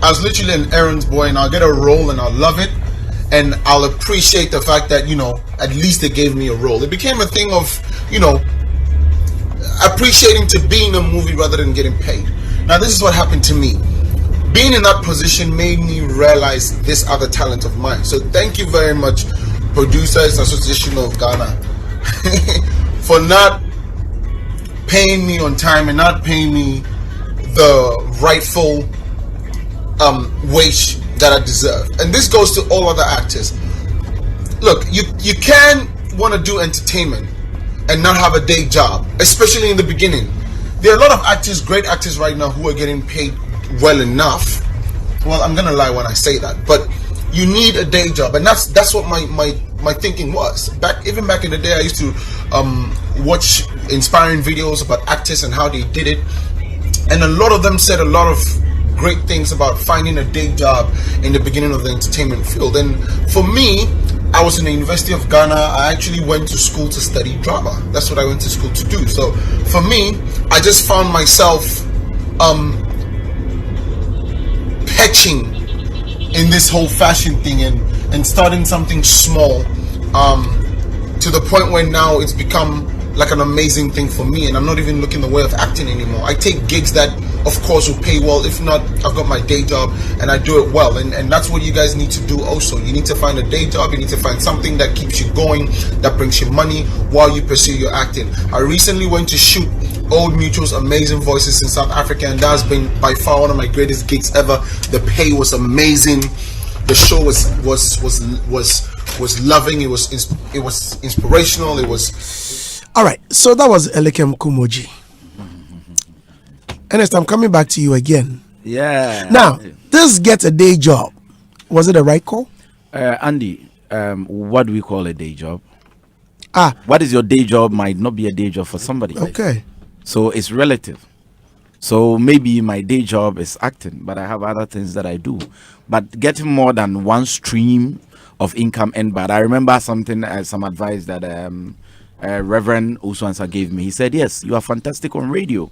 I was literally an errands boy, and I'll get a role and I'll love it, and I'll appreciate the fact that, you know, at least they gave me a role. It became a thing of, you know, appreciating to be in a movie rather than getting paid. Now this is what happened to me. Being in that position made me realize this other talent of mine. So thank you very much, Producers Association of Ghana, for not paying me on time and not paying me the rightful wage that I deserve. And this goes to all other actors. Look, you can want to do entertainment and not have a day job, especially in the beginning. There are a lot of actors, great actors right now, who are getting paid well enough. Well, I'm gonna lie when I say that, but you need a day job, and that's what my thinking was. Even back in the day, I used to watch inspiring videos about actors and how they did it, and a lot of them said a lot of great things about finding a day job in the beginning of the entertainment field. And for me, I was in the University of Ghana. I actually went to school to study drama. That's what I went to school to do. So for me, I just found myself patching in this whole fashion thing and starting something small to the point where now it's become like an amazing thing for me, and I'm not even looking the way of acting anymore. I take gigs that of course will pay well. If not, I've got my day job and I do it well, and that's what you guys need to do also. You need to find a day job. You need to find something that keeps you going, that brings you money while you pursue your acting. I recently went to shoot Old Mutual's Amazing Voices in South Africa, and that's been by far one of my greatest gigs ever. The pay was amazing. The show was loving. It was inspirational. It was all right. So that was Elikem Kumoji. Ernest, I'm coming back to you again. Yeah. Now, this Get a Day Job, was it a right call? Andy, what do we call a day job? What is your day job might not be a day job for somebody. Okay. So it's relative. So maybe my day job is acting, but I have other things that I do. But getting more than one stream of income and bad. I remember something, some advice that Reverend Osuansa gave me. He said, yes, you are fantastic on radio.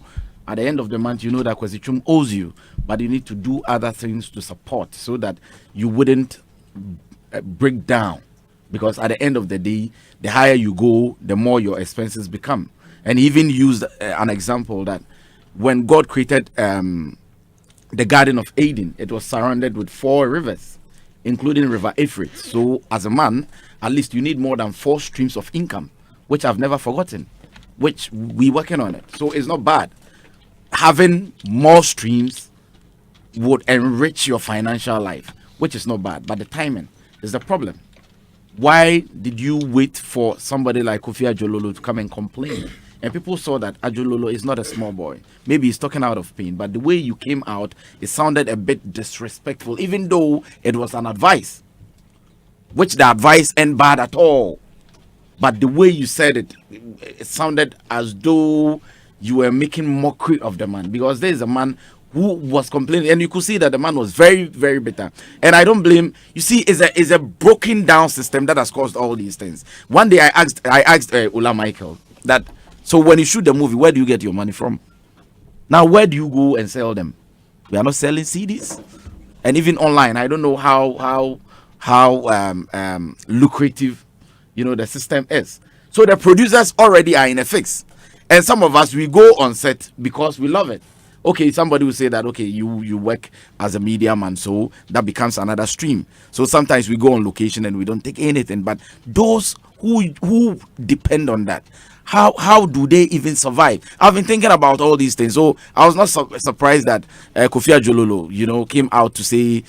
At the end of the month, you know that Kwesichum owes you, but you need to do other things to support so that you wouldn't break down. Because at the end of the day, the higher you go, the more your expenses become. And he even used an example that when God created the Garden of Eden, it was surrounded with 4 rivers, including River Euphrates. So as a man, at least you need more than 4 streams of income, which I've never forgotten, which we're working on it. So it's not bad. Having more streams would enrich your financial life, which is not bad, but the timing is the problem. Why did you wait for somebody like Kofi Ajololo to come and complain? And people saw that Ajololo is not a small boy. Maybe he's talking out of pain, but the way you came out, it sounded a bit disrespectful, even though it was an advice, which the advice ain't bad at all. But the way you said it, it sounded as though you were making mockery of the man, because there is a man who was complaining, and you could see that the man was very, very bitter. And I don't blame. You see, it's a broken down system that has caused all these things. One day I asked Ola Michael that, so when you shoot the movie, where do you get your money from? Now, where do you go and sell them? We are not selling CDs, and even online. I don't know how lucrative, the system is. So the producers already are in a fix. And some of us, we go on set because we love it. Okay, somebody will say that, okay, you work as a media man, so that becomes another stream. So sometimes we go on location and we don't take anything. But those who depend on that, how do they even survive? I've been thinking about all these things. So I was not surprised that Kofi Ajololo, came out to say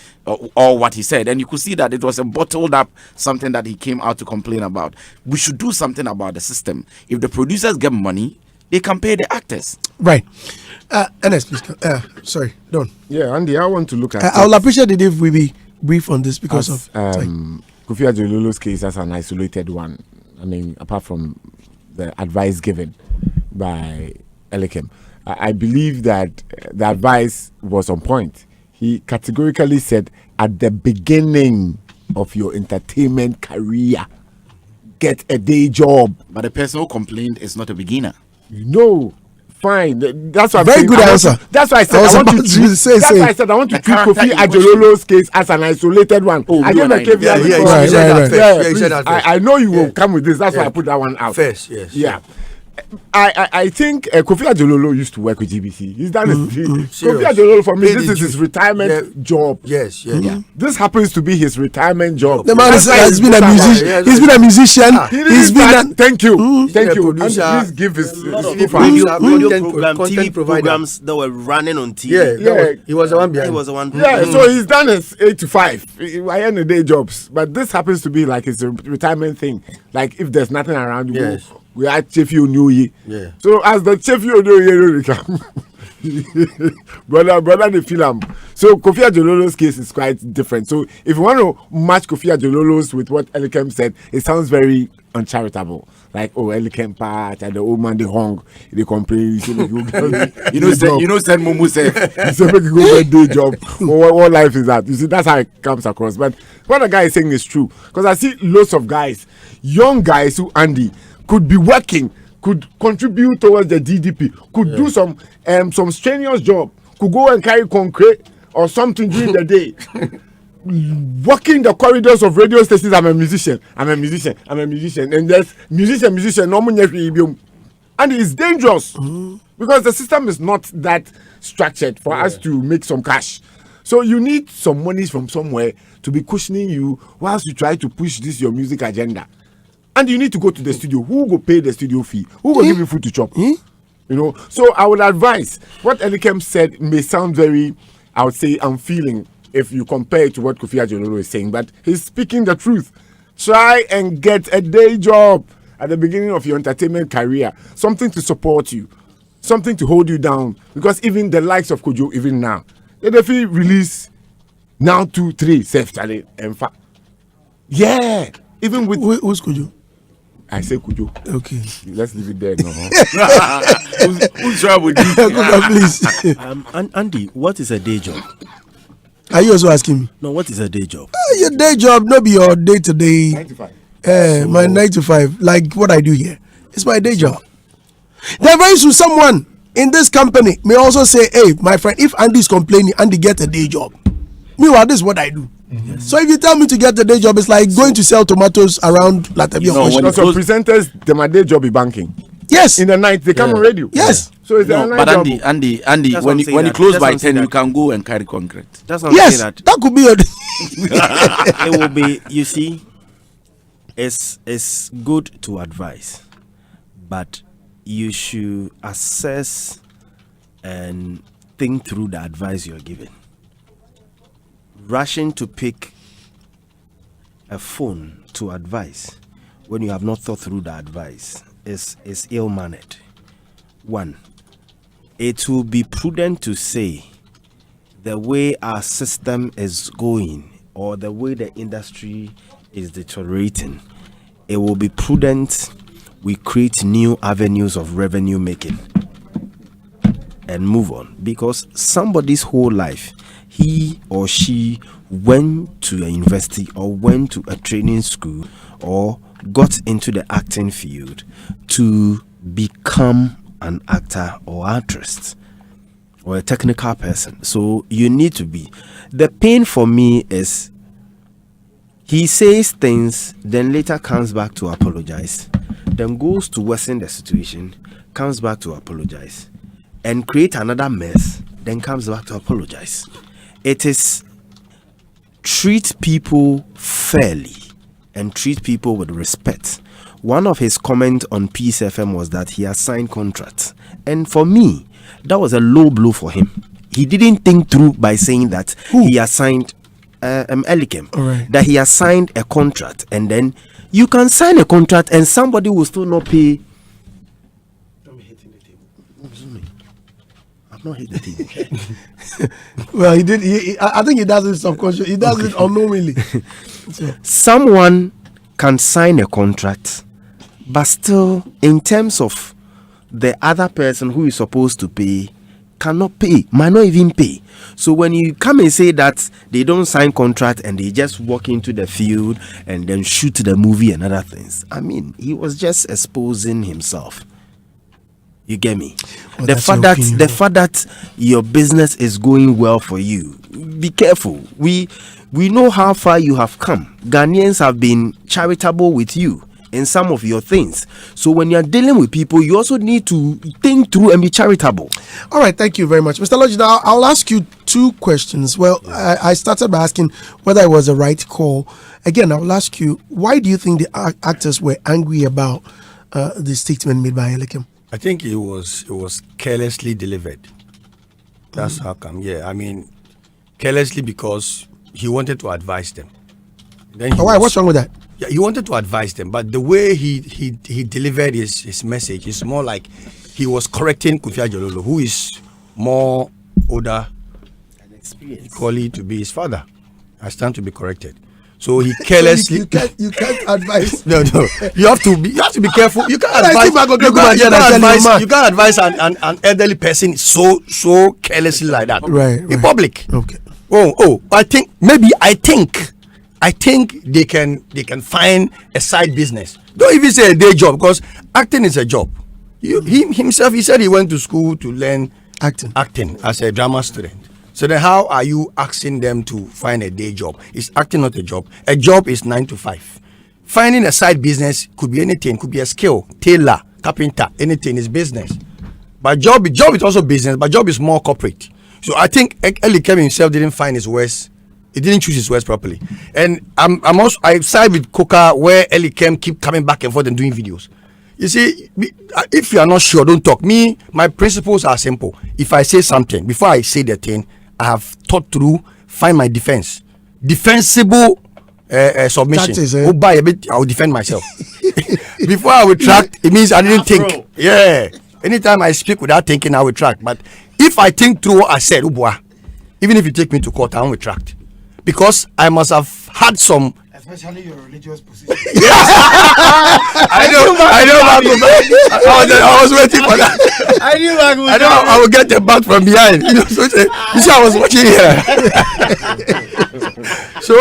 all what he said. And you could see that it was a bottled up something that he came out to complain about. We should do something about the system. If the producers get money, they can pay the actors. Right. Ernest, please. Sorry, Don. Yeah, Andy, I want to look at I'll appreciate it if we be brief on this because of Kofi Ajololo's case as an isolated one. I mean, apart from the advice given by Elikem. I believe that the advice was on point. He categorically said, at the beginning of your entertainment career, get a day job. But the person who complained is not a beginner. No. Fine. That's why. Very good answer. That's why I said I want to treat Kofi Adjololo's case as an isolated one. I gave a caveat. I know you will come with this. That's why I put that one out first. Yes. Yeah. I think Kofi Adjololo used to work with GBC. He's done his Kofi Adjololo, for me, this is his retirement job. Yes. This happens to be his retirement job. The man has been a musician. He's been a musician. He's been. Thank you. And please give his radio TV programs that were running on TV. Yeah. He was the one behind. Yeah. So he's done his 8 to 5. I end the day jobs, but this happens to be like his retirement thing. Like if there's nothing around you. We are Chefio New Year. Yeah. So as the Chefio New Year come, brother, the film. So Kofi Adjololo's case is quite different. So if you want to match Kofi Adjololo's with what Elikem said, it sounds very uncharitable. Like, Elikem part and the old man they hung, they complain. Said Mumu said, he said make you go get day job. What life is that? You see, that's how it comes across. But what the guy is saying is true, because I see lots of guys, young guys who could be working, could contribute towards the GDP, could do some strenuous job, could go and carry concrete or something during the day. Walking the corridors of radio stations, I'm a musician, and there's musician, and it's dangerous because the system is not that structured for us to make some cash. So you need some money from somewhere to be cushioning you whilst you try to push this your music agenda. And you need to go to the studio. Who will pay the studio fee? Who will give you food to chop? You know. So I would advise what Elikem said may sound very, I would say, unfeeling if you compare it to what Kofi Adjololo is saying, but he's speaking the truth. Try and get a day job at the beginning of your entertainment career, something to support you, something to hold you down. Because even the likes of Kojo, even now, they definitely release now 2, 3 self-challenge. In fact, yeah, even with who's Kojo? I say Kujo. Okay. Let's leave it there now. Who's wrong with you? Please. Andy, what is a day job? Are you also asking me? No, what is a day job? Your day job, not be your day to day. 9 to 5. My 9 to 5, like what I do here. It's my day job. Then very soon someone in this company may also say, hey, my friend, if Andy is complaining, Andy get a day job. Meanwhile, this is what I do. Yes. So if you tell me to get a day job, it's like going to sell tomatoes around Latabia. No, so presenters, my day job is banking. Yes. In the night, they come on radio. Yes. So it's no, but Andy, when you close by 10, you can go and carry concrete. That's not yes, that could be a it will be, you see, it's good to advise, but you should assess and think through the advice you're given. Rushing to pick a phone to advise when you have not thought through the advice is ill-mannered. One, it will be prudent to say the way our system is going or the way the industry is deteriorating, it will be prudent we create new avenues of revenue making and move on, because somebody's whole life, he or she went to a university or went to a training school or got into the acting field to become an actor or actress or a technical person. So you need to be. The pain for me is he says things, then later comes back to apologize, then goes to worsen the situation, comes back to apologize, and create another mess, then comes back to apologize. It is treat people fairly and treat people with respect. One of his comments on Peace FM was that he has signed contracts. And for me, that was a low blow for him. He didn't think through by saying that he has signed Elikem. Right. That he has signed a contract. And then you can sign a contract and somebody will still not pay. I'm hitting the table. I'm not hitting the table. Well, he did. I think he does it subconsciously. He does it unknowingly. Someone can sign a contract, but still, in terms of the other person who is supposed to pay cannot pay, might not even pay. So when you come and say that they don't sign contract and they just walk into the field and then shoot the movie and other things, I mean, he was just exposing himself. You get me? Well, the fact that your business is going well for you, be careful. We know how far you have come. Ghanaians have been charitable with you in some of your things. So when you're dealing with people, you also need to think through and be charitable. All right, thank you very much. Mr. Lodge, now I'll ask you two questions. Well, I started by asking whether it was the right call. Again, I'll ask you, why do you think the actors were angry about the statement made by Elikem? I think it was carelessly delivered. That's how come. Yeah, I mean, carelessly because he wanted to advise them. Why? What's wrong with that? Yeah, he wanted to advise them, but the way he delivered his message is more like he was correcting Kofi Ajololo, who is more older and experienced, equally to be his father. I stand to be corrected. So he carelessly. So you can't advise. No. You have to be careful. You can't advise. You can't advise an elderly person so carelessly like that. Right. In public. Okay. Oh. I think they can find a side business. Don't even say a day job, because acting is a job. He said he went to school to learn acting as a drama student. So then how are you asking them to find a day job? Is acting not a job? A job is 9 to 5. Finding a side business could be anything, could be a skill, tailor, carpenter, anything is business. But job is also business, but job is more corporate. So I think Elikem himself didn't find his words. He didn't choose his words properly. And I side with Coca, where Elikem keep coming back and forth and doing videos. You see, if you are not sure, don't talk. My principles are simple. If I say something, before I say the thing, I have thought through, find my defense. Defensible submission. By a bit, I will defend myself. Before I retract, it means I didn't think. Yeah. Anytime I speak without thinking, I will retract. But if I think through what I said, even if you take me to court, I won't retract. Because I must have had some. Especially your religious position. I was waiting for that. I will get the bat from behind. So you see, I was watching here. So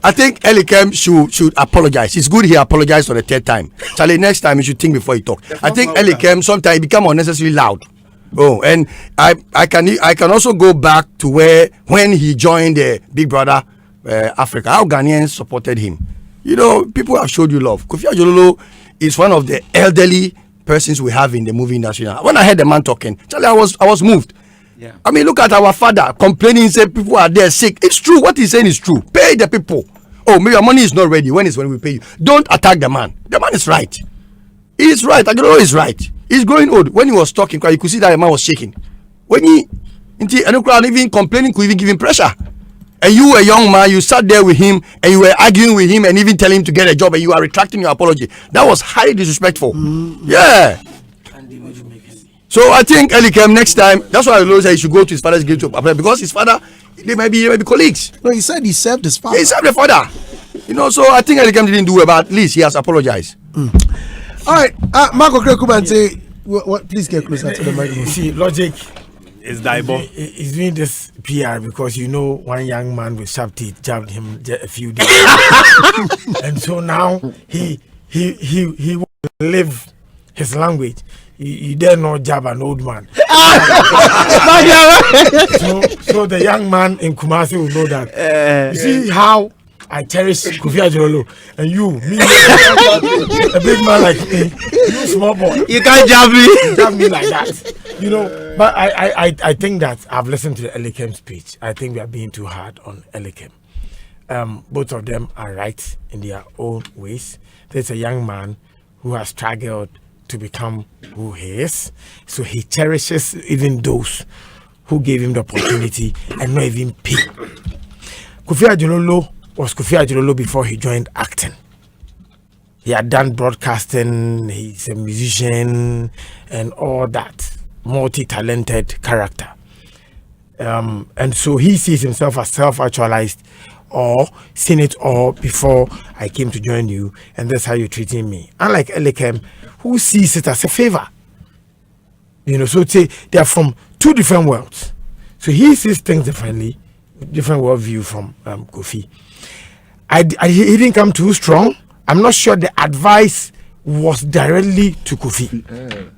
I think Elikem should apologize. It's good he apologized for the third time. Charlie, next time you should think before you talk. I think Elikem sometimes become unnecessarily loud. Oh, and I can also go back to when he joined the Big Brother Africa, how Ghanaians supported him. People have showed you love. Kofi Ajololo is one of the elderly persons we have in the movie industry now. When I heard the man talking, Charlie, I was moved. Yeah. I mean, look at our father complaining, say people are there sick. It's true. What he's saying is true. Pay the people. Oh, maybe your money is not ready. When we pay you? Don't attack the man. The man is right. He is right. Ajololo is right. He's growing old. When he was talking, you could see that the man was shaking. When even complaining, could even give him pressure. And you, a young man, you sat there with him and you were arguing with him and even telling him to get a job, and you are retracting your apology. That was highly disrespectful. Yeah. So I think Elikem next time, that's why I always say he should go to his father's grave to apologize, because his father, they may be colleagues. No, he said he served his father. He served the father. So I think Elikem didn't do it, but at least he has apologized. All right, Marco Krekuman, say, please get closer to the microphone. See, logic. It's Daybreak. He's doing this PR because one young man with sharp teeth jabbed him a few days ago. And so now he will live his language. He dare not jab an old man. so the young man in Kumasi will know that. You see how I cherish Kofi Ajololo, and me, a big man like me, you small boy. You can't jab me. You jab me like that, But I think that I've listened to the Elikem speech. I think we are being too hard on Elikem. Both of them are right in their own ways. There's a young man who has struggled to become who he is, so he cherishes even those who gave him the opportunity and not even pay. Kofi Ajololo was Kofi Ajololo before he joined acting. He had done broadcasting, he's a musician and all that, multi-talented character. And so he sees himself as self-actualized, or seen it all before I came to join you, and that's how you're treating me. Unlike Elikem, who sees it as a favor. You know, so say they are from two different worlds. So he sees things differently, different worldview from Kofi. He didn't come too strong. I'm not sure the advice was directly to Kofi.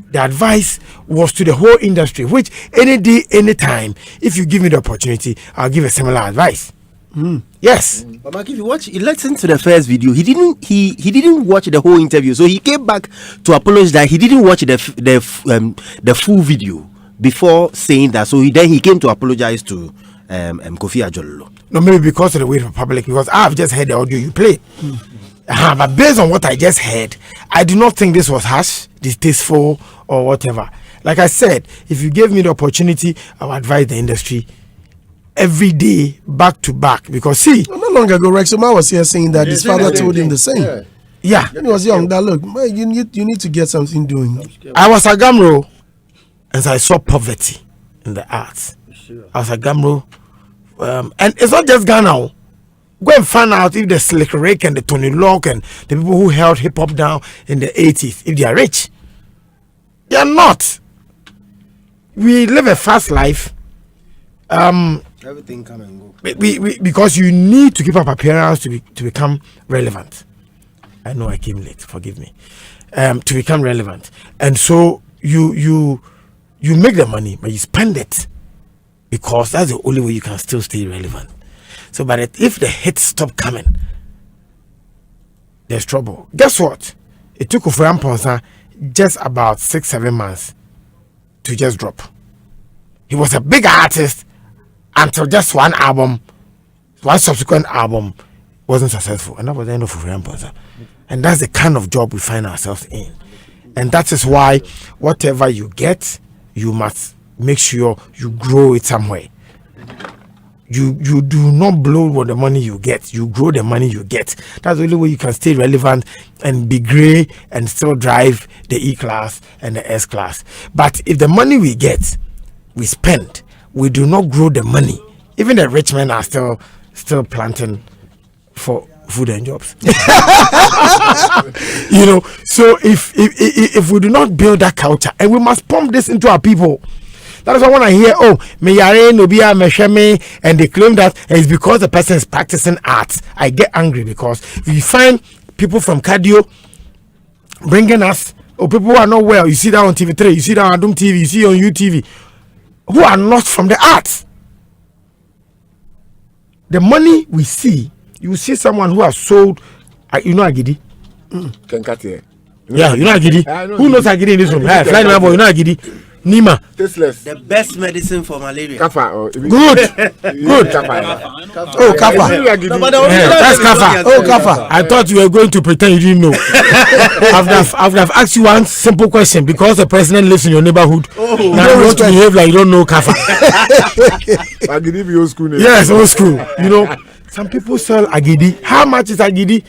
The advice was to the whole industry, which any day, any time, if you give me the opportunity, I'll give a similar advice. Yes. But Mark, if you listen to the first video, he didn't watch the whole interview. So he came back to apologize that he didn't watch the full video before saying that. So then he came to apologize to Kofi Ajololo. No, maybe because of the way for public, because I've just heard the audio you played. But based on what I just heard, I do not think this was harsh, distasteful, or whatever. Like I said, if you gave me the opportunity, I would advise the industry every day, back to back. Because see, not long ago, Rex Omar was here saying that his father told him the same. Yeah. When he was young, that look, man, you need to get something doing. I was at Gamro, and so I saw poverty in the arts. I was at Gamro, and it's not just Ghana. Go and find out if the Slick Rick and the Tony Locke and the people who held hip hop down in the 80s, if they are rich. They are not. We live a fast life. Everything come and go. Because you need to keep up appearance to become relevant. I know I came late. Forgive me. To become relevant, and so you make the money, but you spend it because that's the only way you can still stay relevant. So, but if the hits stop coming, there's trouble. Guess what? It took Kofi Amponsa just about 6-7 months to just drop. He was a big artist until just one subsequent album wasn't successful, and that was the end of Kofi Amponsa. And that's the kind of job we find ourselves in. And that is why whatever you get, you must make sure you grow it somewhere. You do not blow with the money you get. You grow the money you get. That's the only way you can stay relevant and be grey and still drive the E-class and the S-class. But if the money we get, we spend, we do not grow the money. Even the rich men are still planting for food and jobs. You know, so if we do not build that culture, and we must pump this into our people. That is why when I hear, and they claim that it's because the person is practicing arts, I get angry, because we find people from cardio bringing us, or people who are not well, you see that on TV3, you see that on Adum TV, you see on UTV, who are not from the arts. The money we see, you see someone who has sold, you know Agidi? Kenkati. Yeah, you know Agidi? Who knows Agidi in this room? Hey, fly number, you know Agidi? Nima. Tasteless. The best medicine for malaria. Kafa. Good. Oh, Kafa. That's Kafa. Oh, Kafa. I thought you were going to pretend you didn't know. I've asked you one simple question, because the president lives in your neighborhood. Now you want to behave like you don't know Kafa. Agidi be old school. Yes, old school. You know, some people sell Agidi. How much is Agidi?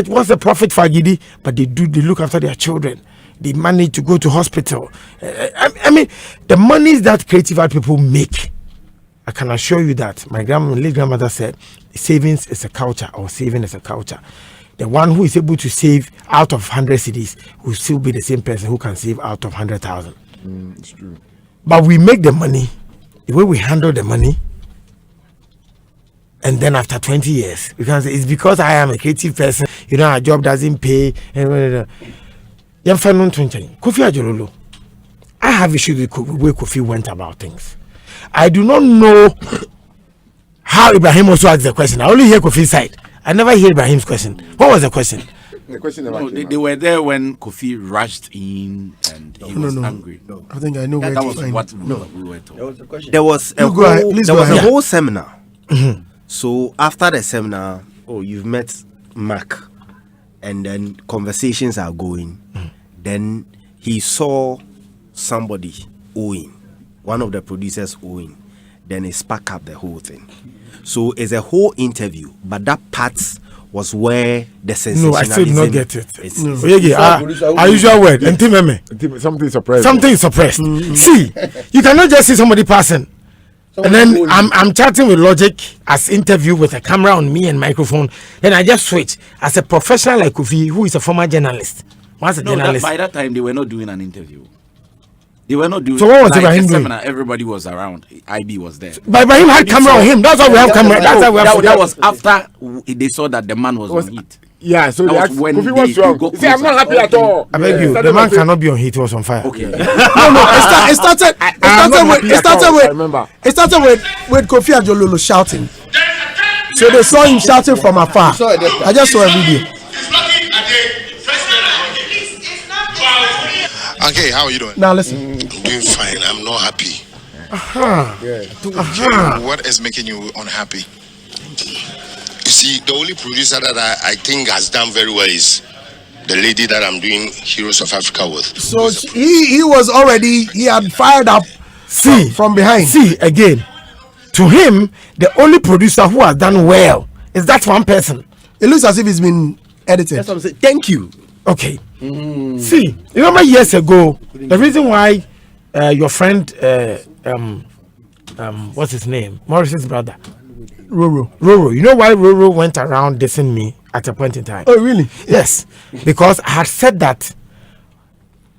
What's the profit for Agidi? But they look after their children. They manage to go to hospital. I mean, the monies that creative art people make, I can assure you that my late grandmother said, savings is a culture, or saving is a culture. The one who is able to save out of 100 cedis will still be the same person who can save out of 100,000. It's true. But we make the money, the way we handle the money, and then after 20 years, we can say, it's because I am a creative person, our job doesn't pay. Kofi Ajololo, I have issues with the way Kofi went about things. I do not know how Ibrahim also asked the question. I only hear Kofi's side. I never hear Ibrahim's question. What was the question? The question they were there when Kofi rushed in and he was angry. No. I think I know where that to was find. what we were told. There was a whole seminar. So after the seminar, you've met Mark, and then conversations are going. Then he saw somebody owing, one of the producers owing. Then he sparked up the whole thing. So it's a whole interview, but that part was where the sensationalism. No, I still do not get it. Our usual word. Something is suppressed. Something is suppressed. See, you cannot just see somebody passing. And then I'm chatting with Logic as interview with a camera on me and microphone. Then I just switch as a professional like Kofi, who is a former journalist. By that time they were not doing an interview. They were not doing. So what was like Ibrahim the doing? seminar, everybody was around. IB was there. But Ibrahim had camera on him. That's why we have camera. That's why we have. That was after they saw that the man was on heat. Yeah, so that was when Kofi was wrong. See, I'm not happy at all. I beg you, the man cannot be on heat. He was on fire. Okay. No. It started with Kofi Adjololo shouting. So they saw him shouting from afar. I just saw a video. Okay, how are you doing? Now listen. I'm doing fine. I'm not happy. What is making you unhappy? You see, the only producer that I think has done very well is the lady that I'm doing Heroes of Africa with. So he was already, he had fired up from behind. See, again, to him, the only producer who has done well is that one person. It looks as if it's been edited. That's what I'm saying. Thank you. Okay. See, you remember years ago, the reason why your friend, what's his name? Morris's brother. Roro. You know why Roro went around dissing me at a point in time? Oh, really? Yes. Because I had said that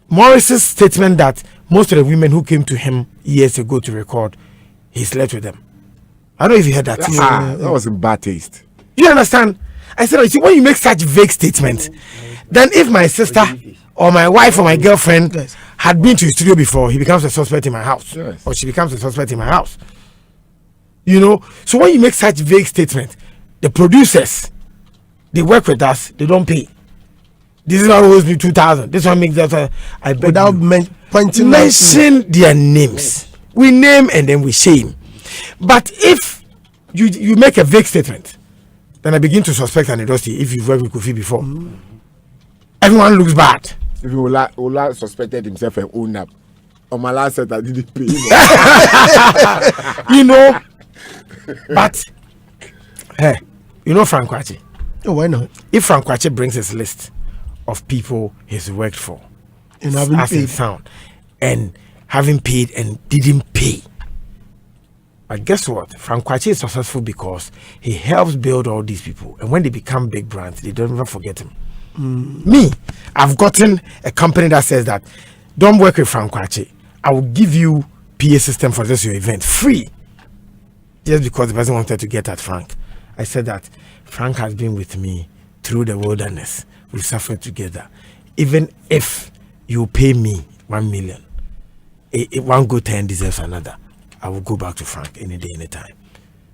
Morris's statement that most of the women who came to him years ago to record, he slept with them. I don't know if you heard that. That was in bad taste. You understand? I said, you see, when you make such vague statements, then if my sister or my wife or my girlfriend had been to the studio before, he becomes a suspect in my house. Yes. Or she becomes a suspect in my house. You know, so when you make such vague statements, the producers, they work with us, they don't pay. This is what owes me 2,000. This one makes that. I beg without mention their names. We name and then we shame. But if you make a vague statement, then I begin to suspect an industry if you've worked with Kofi before. Everyone looks bad. If Ola suspected himself and owned up, Omala said I didn't pay him. You know, but hey, you know Frank Kwachi. Oh, why not? If Frank Kwachi brings his list of people he's worked for, and having paid, sound, and having paid and didn't pay. But guess what? Frank Kwachi is successful because he helps build all these people, and when they become big brands, they don't even forget him. Me, I've gotten a company that says that don't work with Frank Kwachi. I will give you PA system for this your event free. Just because the person wanted to get at Frank. I said that Frank has been with me through the wilderness. We've suffered together. Even if you pay me 1 million, one good turn deserves another. I will go back to Frank any day, anytime.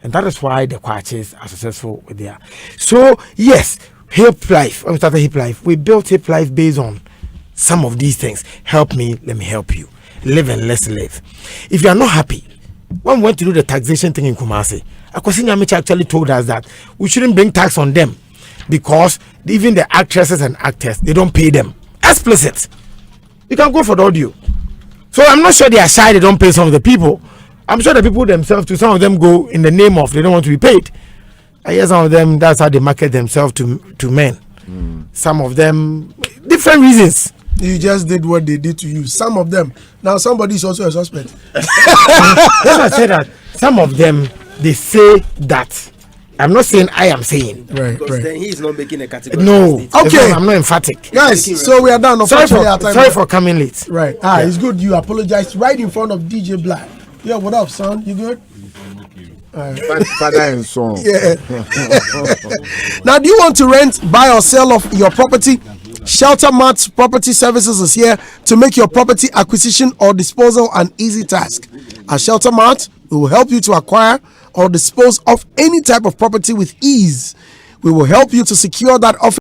And that is why the Kwachis are successful with their. So, yes, Hip Life. When we started Hip Life, we built Hip Life based on some of these things. Help me, let me help you. Live and let's live. If you are not happy, when we went to do the taxation thing in Kumasi, Akwasi Nyamiche actually told us that we shouldn't bring tax on them because even the actresses and actors, they don't pay them. Explicit. You can go for the audio. So I'm not sure they are shy, they don't pay some of the people. I'm sure the people themselves, to some of them go in the name of they don't want to be paid. I hear some of them, that's how they market themselves to men. Some of them, different reasons. You just did what they did to you. Some of them. Now somebody is also a suspect. That's why I said that. Some of them, they say that. I'm not saying I am saying. Right. Then he is not making a category. No. Okay. I'm not emphatic. Guys, so we are done. Sorry for coming late. Right. It's good you apologized right in front of DJ Black. Yo, what up, son? You good? Father and son. Yeah. Now, do you want to rent, buy, or sell off your property? Shelter Mart Property Services is here to make your property acquisition or disposal an easy task. At Shelter Mart, we will help you to acquire or dispose of any type of property with ease. We will help you to secure that office